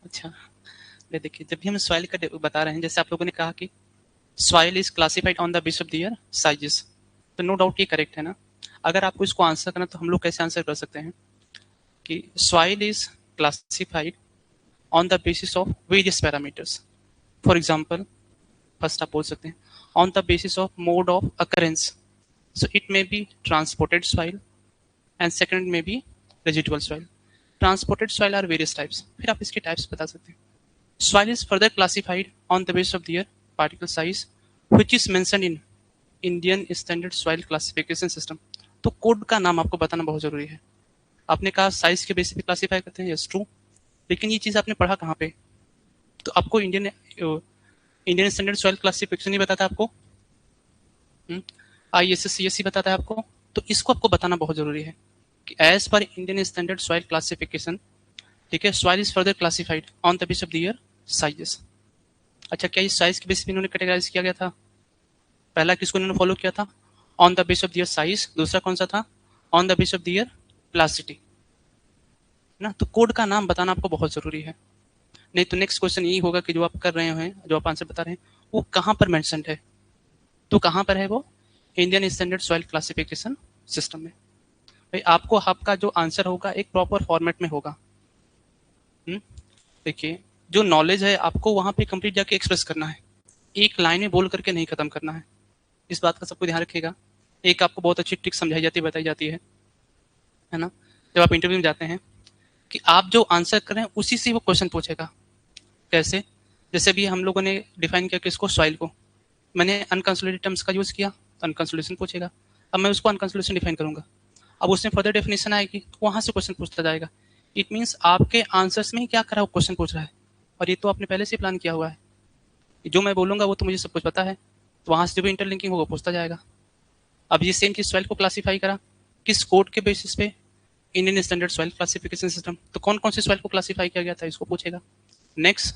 अच्छा, ये देखिए, जब भी हम सॉइल का बता रहे हैं, जैसे आप लोगों ने कहा कि soil is classified on the base of their sizes, तो नो डाउट ये करेक्ट है ना? अगर आपको इसको आंसर करना, तो हम लोग कैसे आंसर कर सकते हैं कि soil is classified on the basis of various parameters. For example, first आप बोल सकते हैं on the basis of mode of occurrence, so it may be transported soil, and second may be residual soil. Transported soil are various types, फिर आप इसके types बता सकते हैं। Soil is further classified on the base of their particle size which is mentioned in Indian standard soil classification system. तो code का नाम आपको बताना बहुत जरूरी है। आपने कहा साइज के बेसिस पे क्लासिफाई करते हैं, यस ट्रू, लेकिन ये चीज आपने पढ़ा कहाँ पे? तो आपको इंडियन स्टैंडर्ड सॉइल क्लासिफिकेशन ही बताता है आपको, ISSCSC बताता है आपको। तो इसको आपको बताना बहुत जरूरी है कि एज पर इंडियन स्टैंडर्ड सॉइल क्लासिफिकेशन, ठीक है, soil is further classified on the base of the year sizes. अच्छा, क्या इस साइज के बेसिस पे इन्होंने कैटेगराइज किया गया था? पहला किसको इन्होंने फॉलो किया था? On the base of their size. दूसरा कौन सा था? On the base of their plasticity ना। तो कोड का नाम बताना आपको बहुत जरूरी है, नहीं तो नेक्स्ट क्वेश्चन यही होगा कि जो आप कर रहे हैं, जो आप आंसर बता रहे हैं, वो कहाँ पर मेंशन्ड है। तो कहाँ पर है वो? Indian standard soil classification system में। भाई आपको आपका जो आंसर होगा एक प्रॉपर फॉर्मेट में होगा। देखिए, जो नॉलेज है आपको वहां पे कंप्लीट जाके एक्सप्रेस करना है, एक लाइन में बोल करके नहीं खत्म करना है। इस बात का सबको ध्यान रखिएगा। एक आपको बहुत अच्छी ट्रिक समझाई जाती है, बताई जाती है ना। जब आप इंटरव्यू में जाते हैं कि आप जो आंसर कर रहे हैं उसी से वो क्वेश्चन पूछेगा। कैसे? जैसे भी हम लोगों ने डिफाइन किया किसको, सॉइल को, मैंने अनकंसोलिडेटेड टर्म्स का यूज किया तो अनकंसोलिडेशन पूछेगा। अब मैं उसको अनकंसोलिडेशन डिफाइन करूंगा, अब उसमें फर्दर डेफिनेशन आएगी तो वहां से क्वेश्चन पूछता जाएगा। इट मीन्स आपके आंसर्स में ही क्या करा, वो क्वेश्चन पूछ रहा है, और ये तो आपने पहले से प्लान किया हुआ है। जो मैं बोलूंगा वो तो मुझे सब कुछ पता है, तो वहां से जो भी इंटरलिंकिंग होगा पूछता जाएगा। अब ये सेम चीज सॉइल को क्लासीफाई करा किस कोड के बेसिस पे? Indian standard soil classification system. तो कौन कौन से सॉइल को क्लासीफाई किया गया था इसको पूछेगा। नेक्स्ट,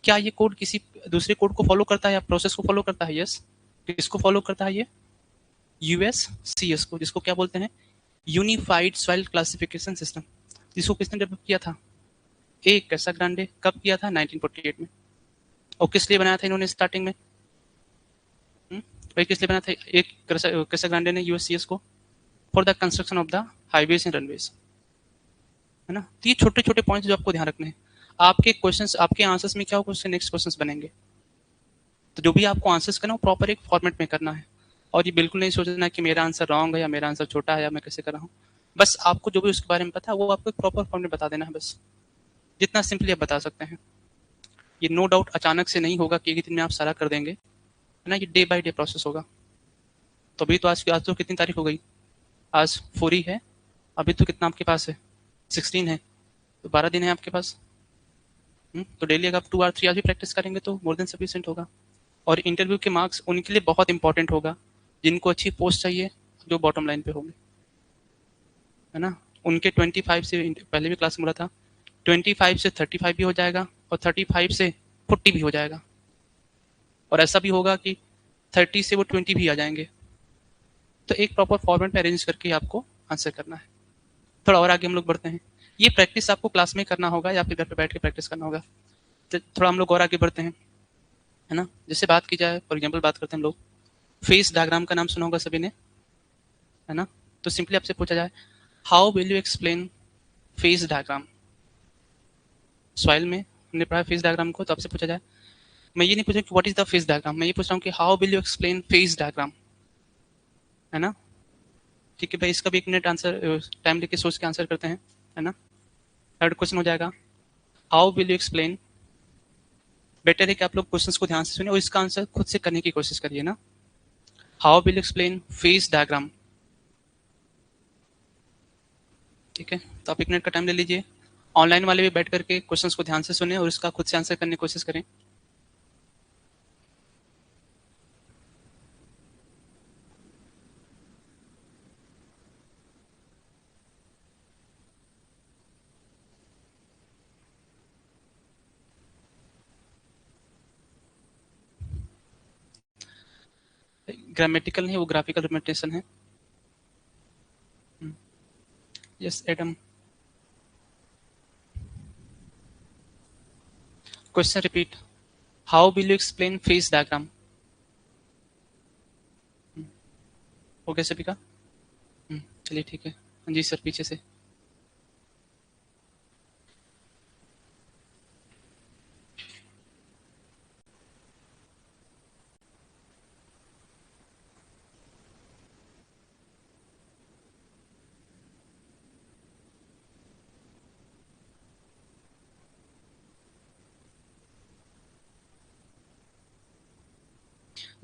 क्या ये कोड किसी दूसरे कोड को फॉलो करता है या प्रोसेस को फॉलो करता है? यस। किसको फॉलो करता है ये? यूएससीएस को, जिसको क्या बोलते हैं? Unified soil classification system. जिसको किसने डेवलप किया था? ए कैसाग्रांडे। कब किया था? 1948 में। और किस लिए बनाया था इन्होंने स्टार्टिंग में? भाई किस लिए बनाया था एक कैसाग्रांडे ने यूएससीएस को? For the construction of the highways and runways, है ना। तो ये छोटे छोटे पॉइंट्स जो आपको ध्यान रखने हैं। आपके क्वेश्चंस, आपके आंसर्स में क्या होगा, उससे नेक्स्ट क्वेश्चंस बनेंगे। तो जो भी आपको आंसर्स करना है वो प्रॉपर एक फॉर्मेट में करना है, और ये बिल्कुल नहीं सोचना है कि मेरा आंसर रॉन्ग है या मेरा आंसर छोटा है या मैं कैसे कर रहा हूँ। बस आपको जो भी उसके बारे में पता है वो आपको एक प्रॉपर फॉर्म में बता देना है, बस जितना सिंपली आप बता सकते हैं। ये नो डाउट अचानक से नहीं होगा कि एक ही दिन में आप सारा कर देंगे, है ना। ये डे बाय डे प्रोसेस होगा। तो अभी तो आज तो कितनी तारीख हो गई? आज 4 ही है। अभी तो कितना आपके पास है? 16 है। तो 12 दिन है आपके पास। तो डेली अगर आप 2 और 3 आज भी प्रैक्टिस करेंगे तो मोर देन सफिशिएंट होगा। और इंटरव्यू के मार्क्स उनके लिए बहुत इंपॉर्टेंट होगा जिनको अच्छी पोस्ट चाहिए, जो बॉटम लाइन पे होंगे, है ना। उनके 25 से, पहले भी क्लास में बोला था, 25 से 35 भी हो जाएगा और 35 से 40 भी हो जाएगा, और ऐसा भी होगा कि 30 से वो 20 भी आ जाएंगे। तो एक प्रॉपर फॉर्मेट में अरेंज करके आपको आंसर करना है। थोड़ा और आगे हम लोग बढ़ते हैं। ये प्रैक्टिस आपको क्लास में करना होगा या फिर घर पे बैठ के प्रैक्टिस करना होगा। तो थोड़ा हम लोग और आगे बढ़ते हैं, है ना। जैसे बात की जाए, फॉर एग्जाम्पल बात करते हैं हम लोग, फेस डायग्राम का नाम सुना होगा सभी ने, है ना। तो सिंपली आपसे पूछा जाए, how will you explain phase diagram. Soil में हमने पढ़ा फेस डायग्राम को, तो आपसे पूछा जाए, मैं ये नहीं पूछा कि what is the phase diagram, मैं ये पूछ रहा हूँ कि how will you explain phase diagram, है ना। ठीक है भाई, इसका भी 1 मिनट आंसर टाइम लेके सोच के आंसर करते हैं, है ना। थर्ड क्वेश्चन हो जाएगा, how will you explain. Better है कि आप लोग क्वेश्चंस को ध्यान से सुने और इसका आंसर खुद से करने की कोशिश करिए ना। How will you explain phase diagram. ठीक है, तो आप 1 मिनट का टाइम ले लीजिए। ऑनलाइन वाले भी बैठ करके क्वेश्चंस को ध्यान से सुने और इसका खुद से आंसर करने की कोशिश करें। ग्रामेटिकल नहीं, वो ग्राफिकल रिप्रेजेंटेशन है। Yes Adam. Question repeat, how will you explain phase diagram. हो गया सभी का? चलिए ठीक है। हाँ जी सर, पीछे से।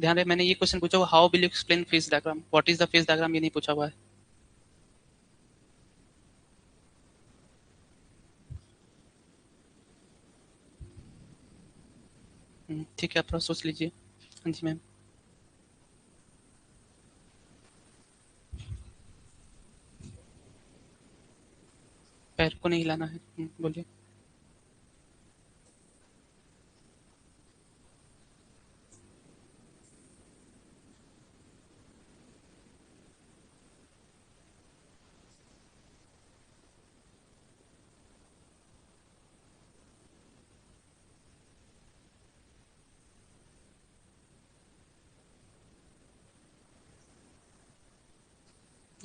ध्यान रहे, मैंने ये क्वेश्चन पूछा हुआ, how will you explain phase diagram, what is the phase diagram, ये नहीं पूछा हुआ है। ठीक है, आप थोड़ा सोच लीजिए। हाँ जी मैम। पैर को नहीं हिलाना है। बोलिए।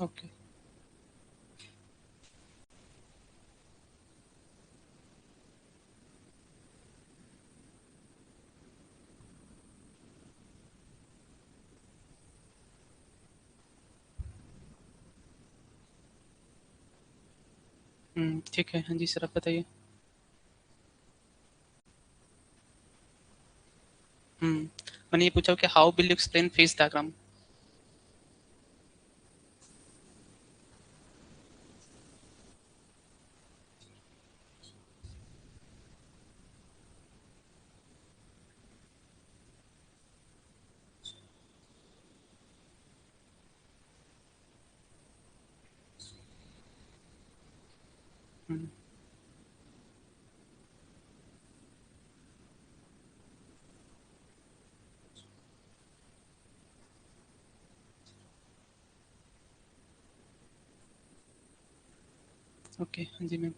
ओके। ठीक है, हाँ जी सर, आप बताइए। मैंने ये पूछा कि how will you explain phase diagram? हम्म, ओके, हाँ जी मैम,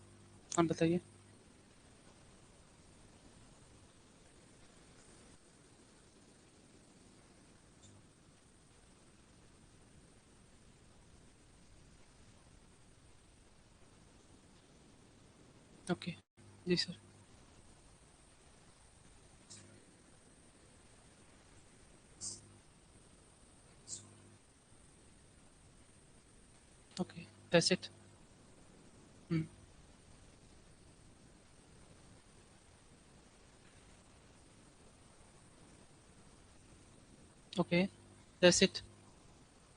आप बताइए। ओके, जी सर। Okay, that's it. हम्म, ओके, दैट्स इट।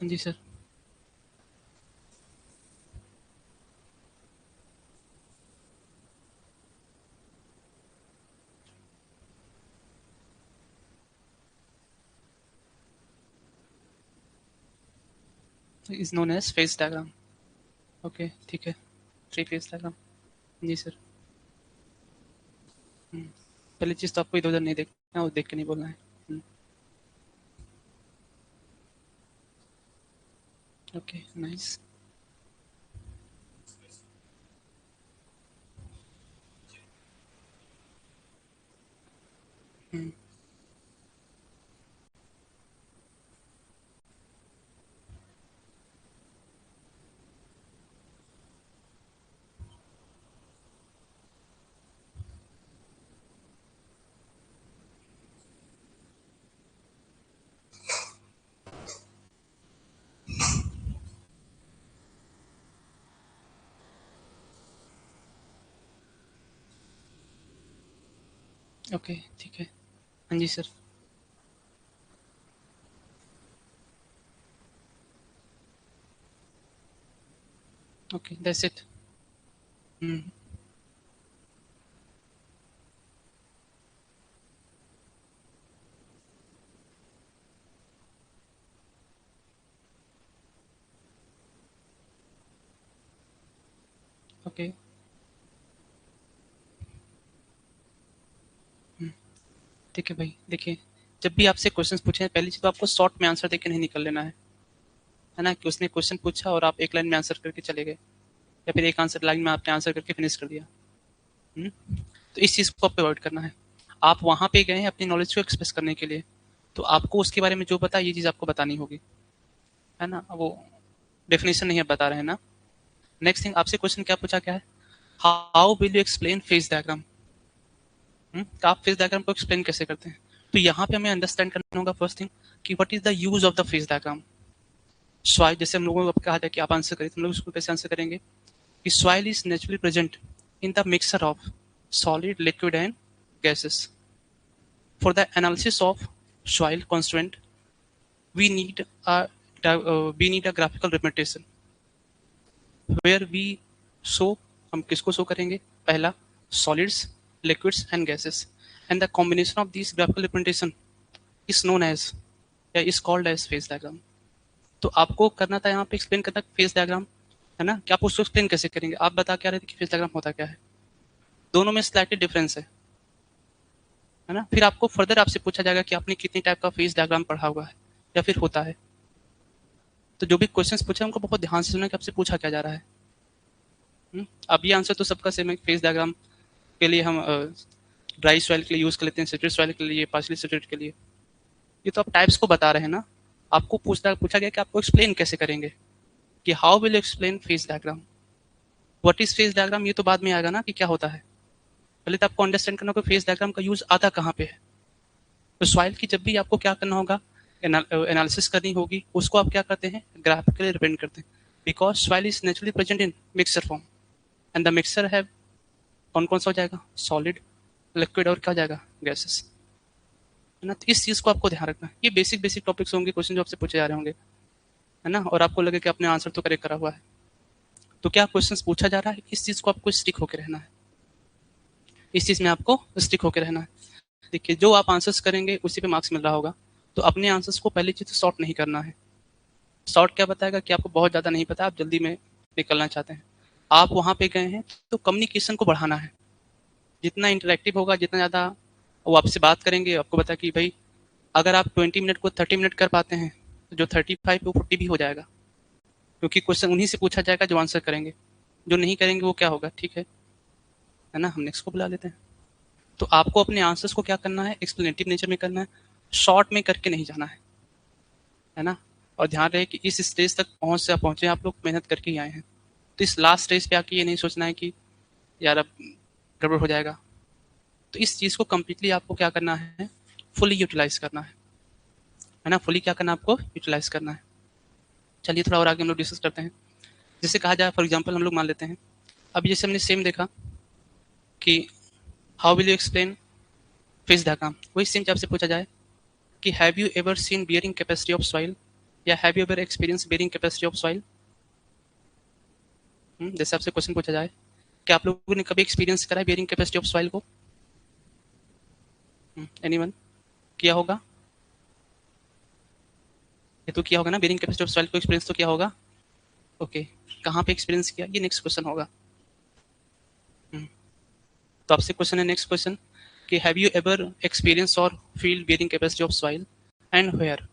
हाँ जी sir. Is known as phase diagram. Okay, ठीक है। Three phase diagram. जी सर। हम्म, पहली चीज तो आपको इधर उधर नहीं देखना और देख के नहीं बोलना है। Okay, nice. ओके, ठीक है। हाँ जी सर। Okay, that's it. हम्म, ओके। ठीक है भाई, देखिए, जब भी आपसे क्वेश्चंस पूछे हैं, पहली चीज तो आपको शॉर्ट में आंसर देके नहीं निकल लेना है ना? कि उसने क्वेश्चन पूछा और आप एक लाइन में आंसर करके चले गए, या फिर एक आंसर लाइन में आपने आंसर करके फिनिश कर दिया। हम्म, तो इस चीज को आपको अवॉइड करना है। आप वहां पे गए हैं अपनी नॉलेज को एक्सप्रेस करने के लिए, तो आपको उसके बारे में जो पता है ये चीज आपको बतानी होगी, है ना? वो डेफिनेशन नहीं आप बता रहे हैं ना। नेक्स्ट थिंग, आपसे क्वेश्चन क्या पूछा गया है? How will you explain phase diagram? तो आप फेज डायग्राम को एक्सप्लेन कैसे करते हैं? तो यहाँ पे हमें अंडरस्टैंड करना होगा फर्स्ट थिंग कि what is the use of the phase diagram. Soil, जैसे हम लोगों को कहा था कि आप आंसर करें, तो हम लोग उसको कैसे आंसर करेंगे कि soil is naturally present in the mixture of solid, liquid and gases. For the analysis of soil constituent, we need a we need a graphical representation where we show, हम किसको शो करेंगे? पहला, solids, liquids and gases, and the combination of these graphical representation is known as या is called as phase diagram. तो आपको करना था यहाँ पे एक्सप्लेन करना फेज डायग्राम, है ना? कि आप उसको एक्सप्लेन कैसे करेंगे? आप बता क्या रहे थे कि फेज डायग्राम होता क्या है? दोनों में स्लाइटली डिफरेंस है ना? फिर आपको फर्दर आपसे पूछा जाएगा कि आपने कितनी टाइप का फेज डायग्राम पढ़ा हुआ है या फिर होता है। तो जो भी क्वेश्चंस पूछे हैं, उनको बहुत ध्यान से सुनना कि आपसे पूछा क्या जा रहा है। अब ये आंसर तो सबका सेम है। फेज डायग्राम के लिए हम ड्राई सॉइल के लिए यूज कर लेते हैं, सेचुरेटेड सॉइल के लिए, पार्शली सेचुरेटेड के लिए। ये तो आप टाइप्स को बता रहे हैं ना। आपको पूछा पूछा गया कि आपको एक्सप्लेन कैसे करेंगे। कि how will explain phase diagram, what is phase diagram, ये तो बाद में आएगा ना कि क्या होता है, पहले तो आपको अंडरस्टैंड करना होगा फेज डायग्राम का यूज आता कहाँ पे है। तो सॉइल की जब भी आपको क्या करना होगा, एनालिसिस करनी होगी, उसको आप क्या करते हैं, ग्राफिकली रिप्रेजेंट करते हैं, because soil is naturally present in mixture form and the mixture है कौन कौन सा हो जाएगा, सॉलिड, लिक्विड और क्या हो जाएगा, गैसेस, है ना। तो इस चीज को आपको ध्यान रखना है, ये बेसिक बेसिक टॉपिक्स होंगे, क्वेश्चन जो आपसे पूछे जा रहे होंगे, है ना, और आपको लगे कि आपने आंसर तो करेक्ट करा हुआ है, तो क्या क्वेश्चन पूछा जा रहा है, इस चीज को आपको स्टिक होकर रहना है, इस चीज में आपको स्टिक होकर रहना है। देखिए जो आप आंसर्स करेंगे उसी पे मार्क्स मिल रहा होगा, तो अपने आंसर्स को पहली चीज शॉर्ट नहीं करना है। शॉर्ट क्या बताएगा कि आपको बहुत ज्यादा नहीं पता, आप जल्दी में निकलना चाहते हैं, आप वहां पे गए हैं तो कम्युनिकेशन को बढ़ाना है, जितना इंटरेक्टिव होगा, जितना ज्यादा वो आपसे बात करेंगे, आपको बता कि भाई अगर आप 20 मिनट को 30 मिनट कर पाते हैं, तो जो 35 वो 40 भी हो जाएगा, क्योंकि क्वेश्चन उन्हीं से पूछा जाएगा जो आंसर करेंगे, जो नहीं करेंगे वो क्या होगा, ठीक है ना। हम नेक्स्ट को बुला लेते हैं। तो आपको अपने आंसर्स को क्या करना है, एक्सप्लेनेटिव नेचर में करना है, शॉर्ट में करके नहीं जाना है ना। और ध्यान रहे कि इस स्टेज तक पहुंचे आप लोग मेहनत करके ही आए हैं, तो इस लास्ट स्टेज पे आके ये नहीं सोचना है कि यार अब गड़बड़ हो जाएगा। तो इस चीज़ को कम्प्लीटली आपको क्या करना है, फुली यूटिलाइज करना है ना, फुली क्या करना है, आपको यूटिलाइज करना है। चलिए थोड़ा और आगे हम लोग डिस्कस करते हैं। जैसे कहा जाए फॉर एग्जाम्पल हम लोग मान लेते हैं, अब जैसे हमने सेम देखा कि how will you explain phase diagram, वही सेम आपसे पूछा जाए कि have you ever seen bearing capacity of soil, या have you ever experience bearing capacity of soil. जैसे आपसे क्वेश्चन पूछा जाए कि आप लोगों ने कभी एक्सपीरियंस करा है बियरिंग कैपेसिटी ऑफ सॉइल को, एनीवन किया होगा, ये तो किया होगा ना, बियरिंग कैपेसिटी ऑफ सॉइल को एक्सपीरियंस तो किया होगा। ओके, कहाँ पे एक्सपीरियंस किया, ये नेक्स्ट क्वेश्चन होगा। हम्म, तो आपसे क्वेश्चन है नेक्स्ट क्वेश्चन कि हैव यू एवर एक्सपीरियंस और feel bearing capacity of soil and where.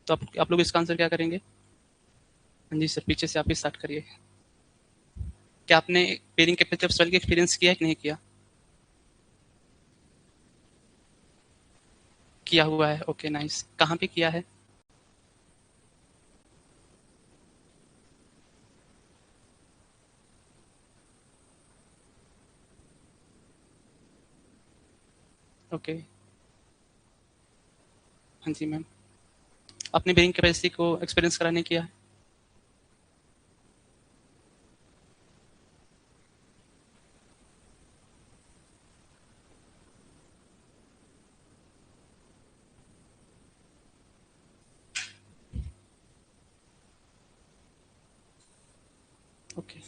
तो आप लोग इसका आंसर क्या करेंगे। हाँ जी सर, पीछे से आप ही स्टार्ट करिए। क्या आपने बियरिंग कैपेसिटी ऑफ सॉइल का एक्सपीरियंस किया है कि नहीं किया, किया हुआ है, ओके नाइस, कहाँ पे किया है। ओके, हाँ जी मैम, आपने बियरिंग कैपेसिटी को एक्सपीरियंस कराने किया है। ओके,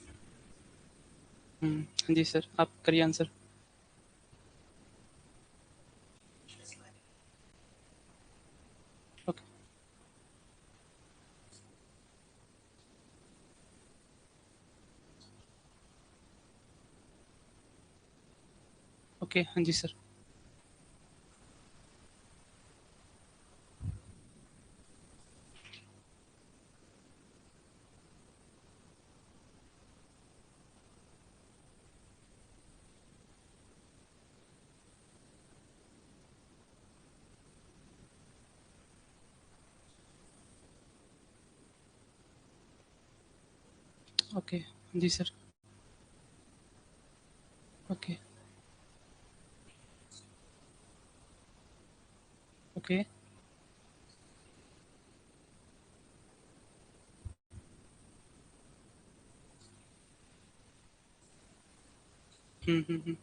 हाँ जी सर, आप करिए आंसर। ओके, ओके, हाँ जी सर। ओके, हाँ जी सर। ओके, ओके, हम्म।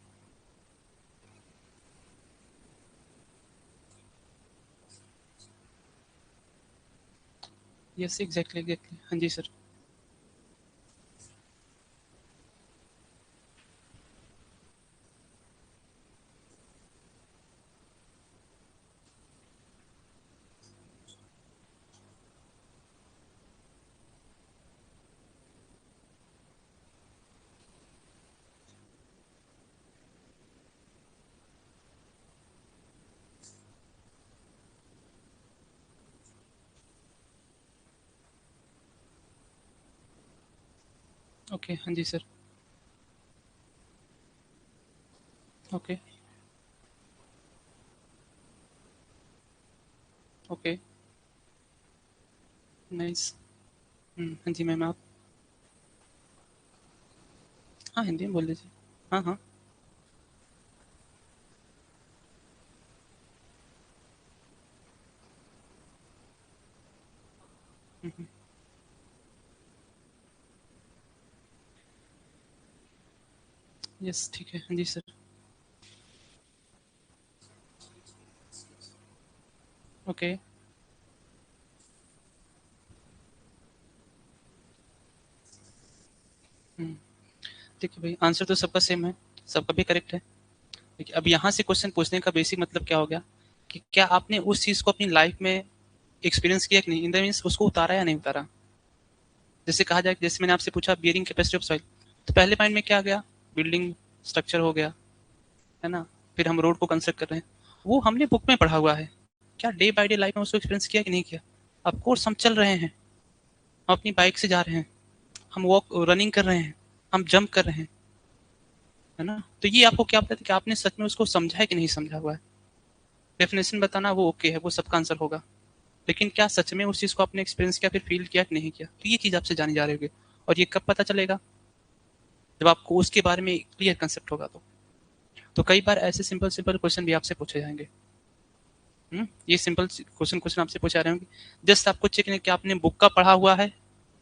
यस एग्जैक्टली एग्जैक्टली, हाँ जी सर। ओके, हाँ जी सर। ओके, ओके, नाइस, हाँ जी मैम, आप? हाँ, हिंदी में बोल लीजिए। हाँ, हाँ। यस, ठीक है। हाँ जी सर। ओके। हुँ। देखिए भाई, आंसर तो सबका सेम है, सबका भी करेक्ट है। देखिए, अब यहाँ से क्वेश्चन पूछने का बेसिक मतलब क्या हो गया कि क्या आपने उस चीज़ को अपनी लाइफ़ में एक्सपीरियंस किया कि नहीं? इन द मीन्स उसको उतारा या नहीं उतारा? जैसे कहा जाए कि जैसे मैंने आपसे पूछा बियरिंग कैपेसिटी ऑफ सॉइल, तो पहले माइंड में क्या गया? बिल्डिंग स्ट्रक्चर हो गया, है ना? फिर हम रोड को कंस्ट्रक्ट कर रहे हैं। वो हमने बुक में पढ़ा हुआ है। क्या डे बाय डे लाइफ में उसको एक्सपीरियंस किया कि नहीं किया? ऑफ कोर्स हम चल रहे हैं, हम अपनी बाइक से जा रहे हैं, हम वॉक रनिंग कर रहे हैं, हम जंप कर रहे हैं, है ना? तो ये आपको क्या बताता है कि आपने सच में उसको समझा है कि नहीं समझा हुआ है? डेफिनेशन बताना वो ओके है, वो सबका आंसर होगा। लेकिन क्या सच में उस चीज़ को आपने एक्सपीरियंस किया, फिर फ़ील किया कि नहीं किया? तो ये चीज़ आपसे जानी जा रही होगी। और ये कब पता चलेगा? जब आपको उसके बारे में क्लियर कांसेप्ट होगा तो। तो कई बार ऐसे सिंपल-सिंपल क्वेश्चन भी आपसे पूछे जाएँगे। ये सिंपल क्वेश्चन क्वेश्चन आपसे पूछा रहे होंगे। जस्ट आपको चेक करना है कि आपने बुक का पढ़ा हुआ है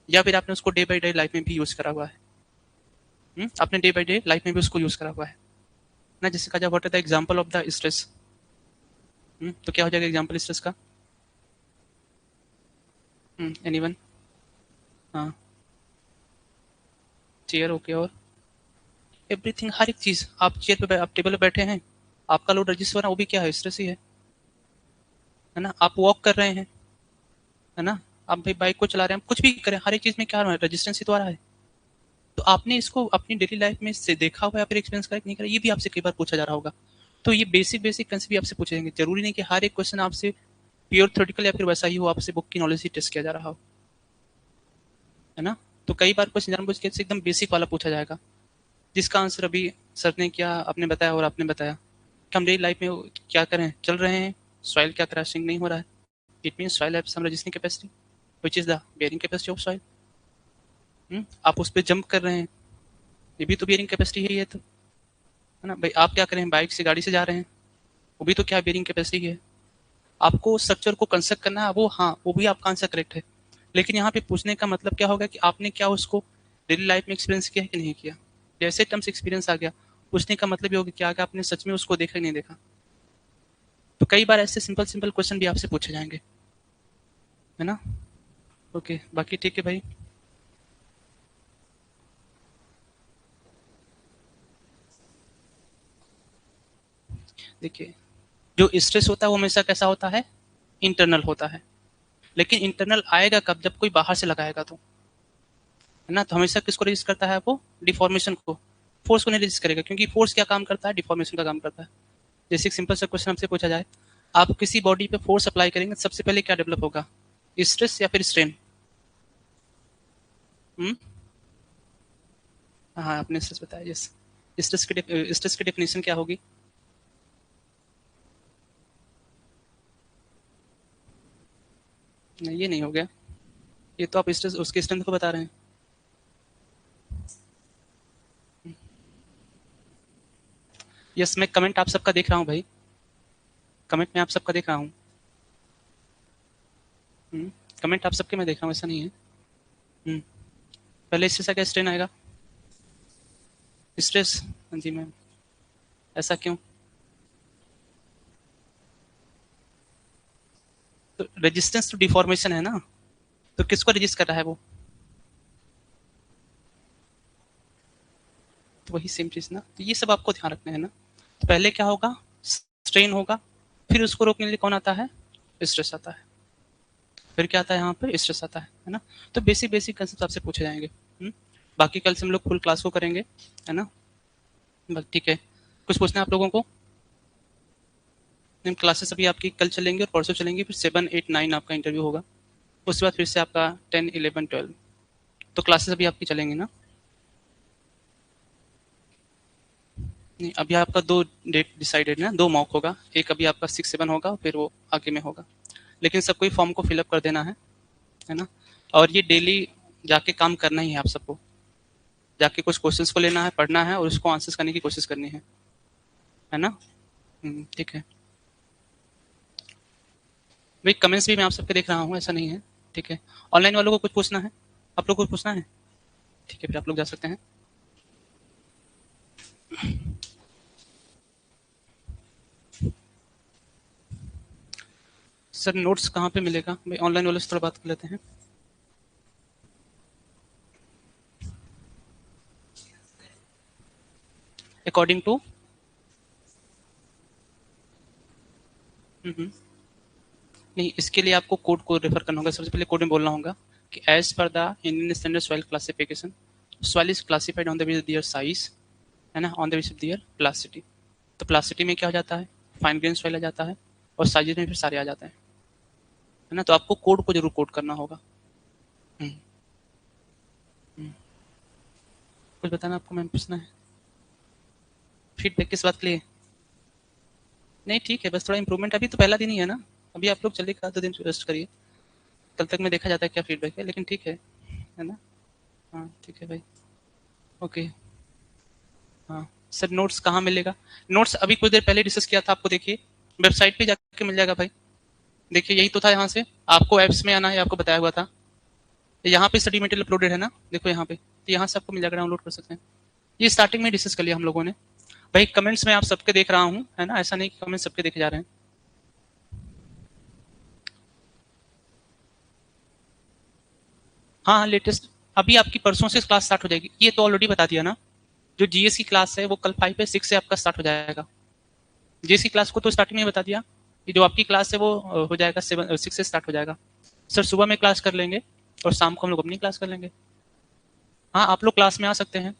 या फिर आपने उसको डे बाय डे लाइफ में भी यूज़ करा हुआ है। आपने डे बाय डे लाइफ में भी उसको यूज़ करा हुआ है। ना जैसे कहा जाए what are the example of the stress? तो क्या हो जाएगा एग्जांपल स्ट्रेस का? एनीवन? हाँ, चेयर ओके, और एवरीथिंग, हर एक चीज़। आप चेयर पे आप टेबल पे बैठे हैं, आपका लोड रजिस्टर हो रहा है, वो भी क्या है? स्ट्रेस ही है ना? आप वॉक कर रहे हैं, है ना? आप भाई बाइक को चला रहे हैं, कुछ भी करें, हर एक चीज़ में क्या हो रहा है? रेजिस्टेंस ही तो आ रहा है। तो आपने इसको अपनी डेली लाइफ में से देखा हुआ है या फिर एक्सपीरियंस करा कि नहीं करा, ये भी आपसे कई बार पूछा जा रहा होगा। तो ये बेसिक बेसिक कंसेप्ट भी आपसे पूछे जाएंगे। जरूरी नहीं कि हर एक क्वेश्चन आपसे प्योर थ्योरेटिकल या फिर वैसा ही हो, आपसे बुक की नॉलेज ही टेस्ट किया जा रहा हो, है ना? तो कई बार क्वेश्चन जानबूझ के से एकदम बेसिक वाला पूछा जाएगा, जिसका आंसर अभी सर ने क्या आपने बताया और आपने बताया कि हम डेली लाइफ में क्या करें, चल रहे हैं, सॉइल क्या क्रैशिंग नहीं हो रहा है, it mean soil have some resisting capacity which is the bearing capacity of soil. आप उस पर जंप कर रहे हैं, ये भी तो बेयरिंग कैपेसिटी है, ये तो, है ना भाई? आप क्या करें, बाइक से गाड़ी से जा रहे हैं, वो भी तो क्या बेयरिंग कैपेसिटी है। आपको स्ट्रक्चर को कंस्ट्रक्ट करना है, वो हाँ, वो भी आपका आंसर करेक्ट है। लेकिन यहाँ पे पूछने का मतलब क्या होगा कि आपने क्या उसको डेली लाइफ में एक्सपीरियंस किया है कि नहीं किया? जैसे टर्म्स एक्सपीरियंस आ गया, पूछने का मतलब ये होगा कि क्या आपने सच में उसको देखा कि नहीं देखा? तो कई बार ऐसे सिंपल सिंपल क्वेश्चन भी आपसे पूछे जाएंगे, है ना? ओके, बाकी ठीक है भाई। देखिए, जो स्ट्रेस होता है वो हमेशा कैसा होता है? इंटरनल होता है। लेकिन इंटरनल आएगा कब? जब कोई बाहर से लगाएगा तो, है ना? तो हमेशा किसको रेजिस्ट करता है वो? डिफॉर्मेशन को। फोर्स को नहीं रेजिस्ट करेगा, क्योंकि फोर्स क्या काम करता है? डिफॉर्मेशन का काम करता है। जैसे एक सिंपल सा क्वेश्चन हमसे पूछा जाए, आप किसी बॉडी पे फोर्स अप्लाई करेंगे, सबसे पहले क्या डेवलप होगा? स्ट्रेस या फिर स्ट्रेन? हम्म हाँ, आपने स्ट्रेस बताया, यस। स्ट्रेस की डेफिनेशन क्या होगी? नहीं, ये नहीं हो गया। ये तो आप स्ट्रेस उसके स्ट्रेंथ को बता रहे हैं। यस, मैं कमेंट आप सबका देख रहा हूँ भाई। कमेंट में आप सबका देख रहा हूँ। कमेंट आप सबके मैं देख रहा हूँ, ऐसा नहीं है। हम्म, पहले स्ट्रेस आएगा, स्ट्रेन आएगा। स्ट्रेस, हाँ जी मैम। ऐसा क्यों? तो रेजिस्टेंस टू डिफॉर्मेशन है ना? तो किसको रेजिस्ट कर रहा है वो? तो वही सेम चीज ना, तो ये सब आपको ध्यान रखना है ना। तो पहले क्या होगा? स्ट्रेन होगा, फिर उसको रोकने के लिए कौन आता है? स्ट्रेस आता है। फिर क्या आता है यहाँ पे? स्ट्रेस आता है ना? तो बेसिक बेसिक कंसेप्ट आपसे पूछे जाएंगे। बाकी कल से हम लोग फुल क्लास को करेंगे, है ना? बस ठीक है। कुछ पूछना है आप लोगों को? क्लासेस अभी आपकी कल चलेंगी और परसों चलेंगी, फिर 7, 8, 9 आपका इंटरव्यू होगा। उसके बाद फिर से आपका 10, 11, 12। तो क्लासेस अभी आपकी चलेंगी ना? नहीं, अभी आपका दो डेट डिसाइडेड है ना, दो मॉक होगा, एक अभी आपका 6, 7 होगा, फिर वो आगे में होगा। लेकिन सबको ही फॉर्म को फिलअप कर देना है ना? और ये डेली जाके काम करना ही है आप सबको, जाके कुछ क्वेश्चंस को लेना है, पढ़ना है और उसको आंसर्स करने की कोशिश करनी है ना। ठीक है भाई, कमेंट्स भी मैं आप सबके देख रहा हूँ, ऐसा नहीं है। ठीक है, ऑनलाइन वालों को कुछ पूछना है, आप लोग को कुछ पूछना है? ठीक है, फिर आप लोग जा सकते हैं। सर नोट्स कहाँ पे मिलेगा भाई? ऑनलाइन वालों से थोड़ा बात कर लेते हैं। अकॉर्डिंग टू नहीं, इसके लिए आपको कोड को रेफर करना होगा। सबसे पहले कोड में बोलना होगा कि as per the Indian standard soil classification, soil is classified on the basis of their size, है ना, on the basis of their plasticity. तो प्लास्टिटी में क्या हो जाता है, फाइन ग्रेन सॉइल आ जाता है, और साइजेज में फिर सारे आ जाते हैं, है ना। तो आपको कोड को जरूर कोड करना होगा। हम्म, हम्म। कुछ बताना आपको, मैम पूछना है? फीडबैक किस बात के लिए? नहीं ठीक है, बस थोड़ा इंप्रूवमेंट, अभी तो पहला दिन ही है ना, अभी आप लोग चलिए 2 दिन रेस्ट करिए, कल तक में देखा जाता है क्या फीडबैक है, लेकिन ठीक है ना। हाँ ठीक है भाई, ओके। हाँ सर, नोट्स कहाँ मिलेगा? नोट्स अभी कुछ देर पहले डिस्कस किया था, आपको देखिए वेबसाइट पे जाके मिल जाएगा भाई। देखिए यही तो था, यहाँ से आपको ऐप्स में आना है, आपको बताया हुआ था। यहाँ पे स्टडी मटेरियल अपलोडेड है ना, देखो यहाँ पे, तो यहाँ से आपको मिल जाएगा, डाउनलोड कर सकते हैं। ये स्टार्टिंग में डिस्कस कर लिया हम लोगों ने भाई। कमेंट्स में आप सबके देख रहा हूँ, है ना, ऐसा नहीं कि कमेंट्स सबके देखे जा रहे हैं। हाँ हाँ, लेटेस्ट अभी आपकी परसों से क्लास स्टार्ट हो जाएगी, ये तो ऑलरेडी बता दिया ना। जो जीएस की क्लास है वो कल 5 या 6 से आपका स्टार्ट हो जाएगा। जीएस की क्लास को तो स्टार्टिंग में बता दिया कि जो आपकी क्लास है वो हो जाएगा 6 से स्टार्ट हो जाएगा। सर सुबह में क्लास कर लेंगे और शाम को हम लोग अपनी क्लास कर लेंगे। हाँ आप लोग क्लास में आ सकते हैं।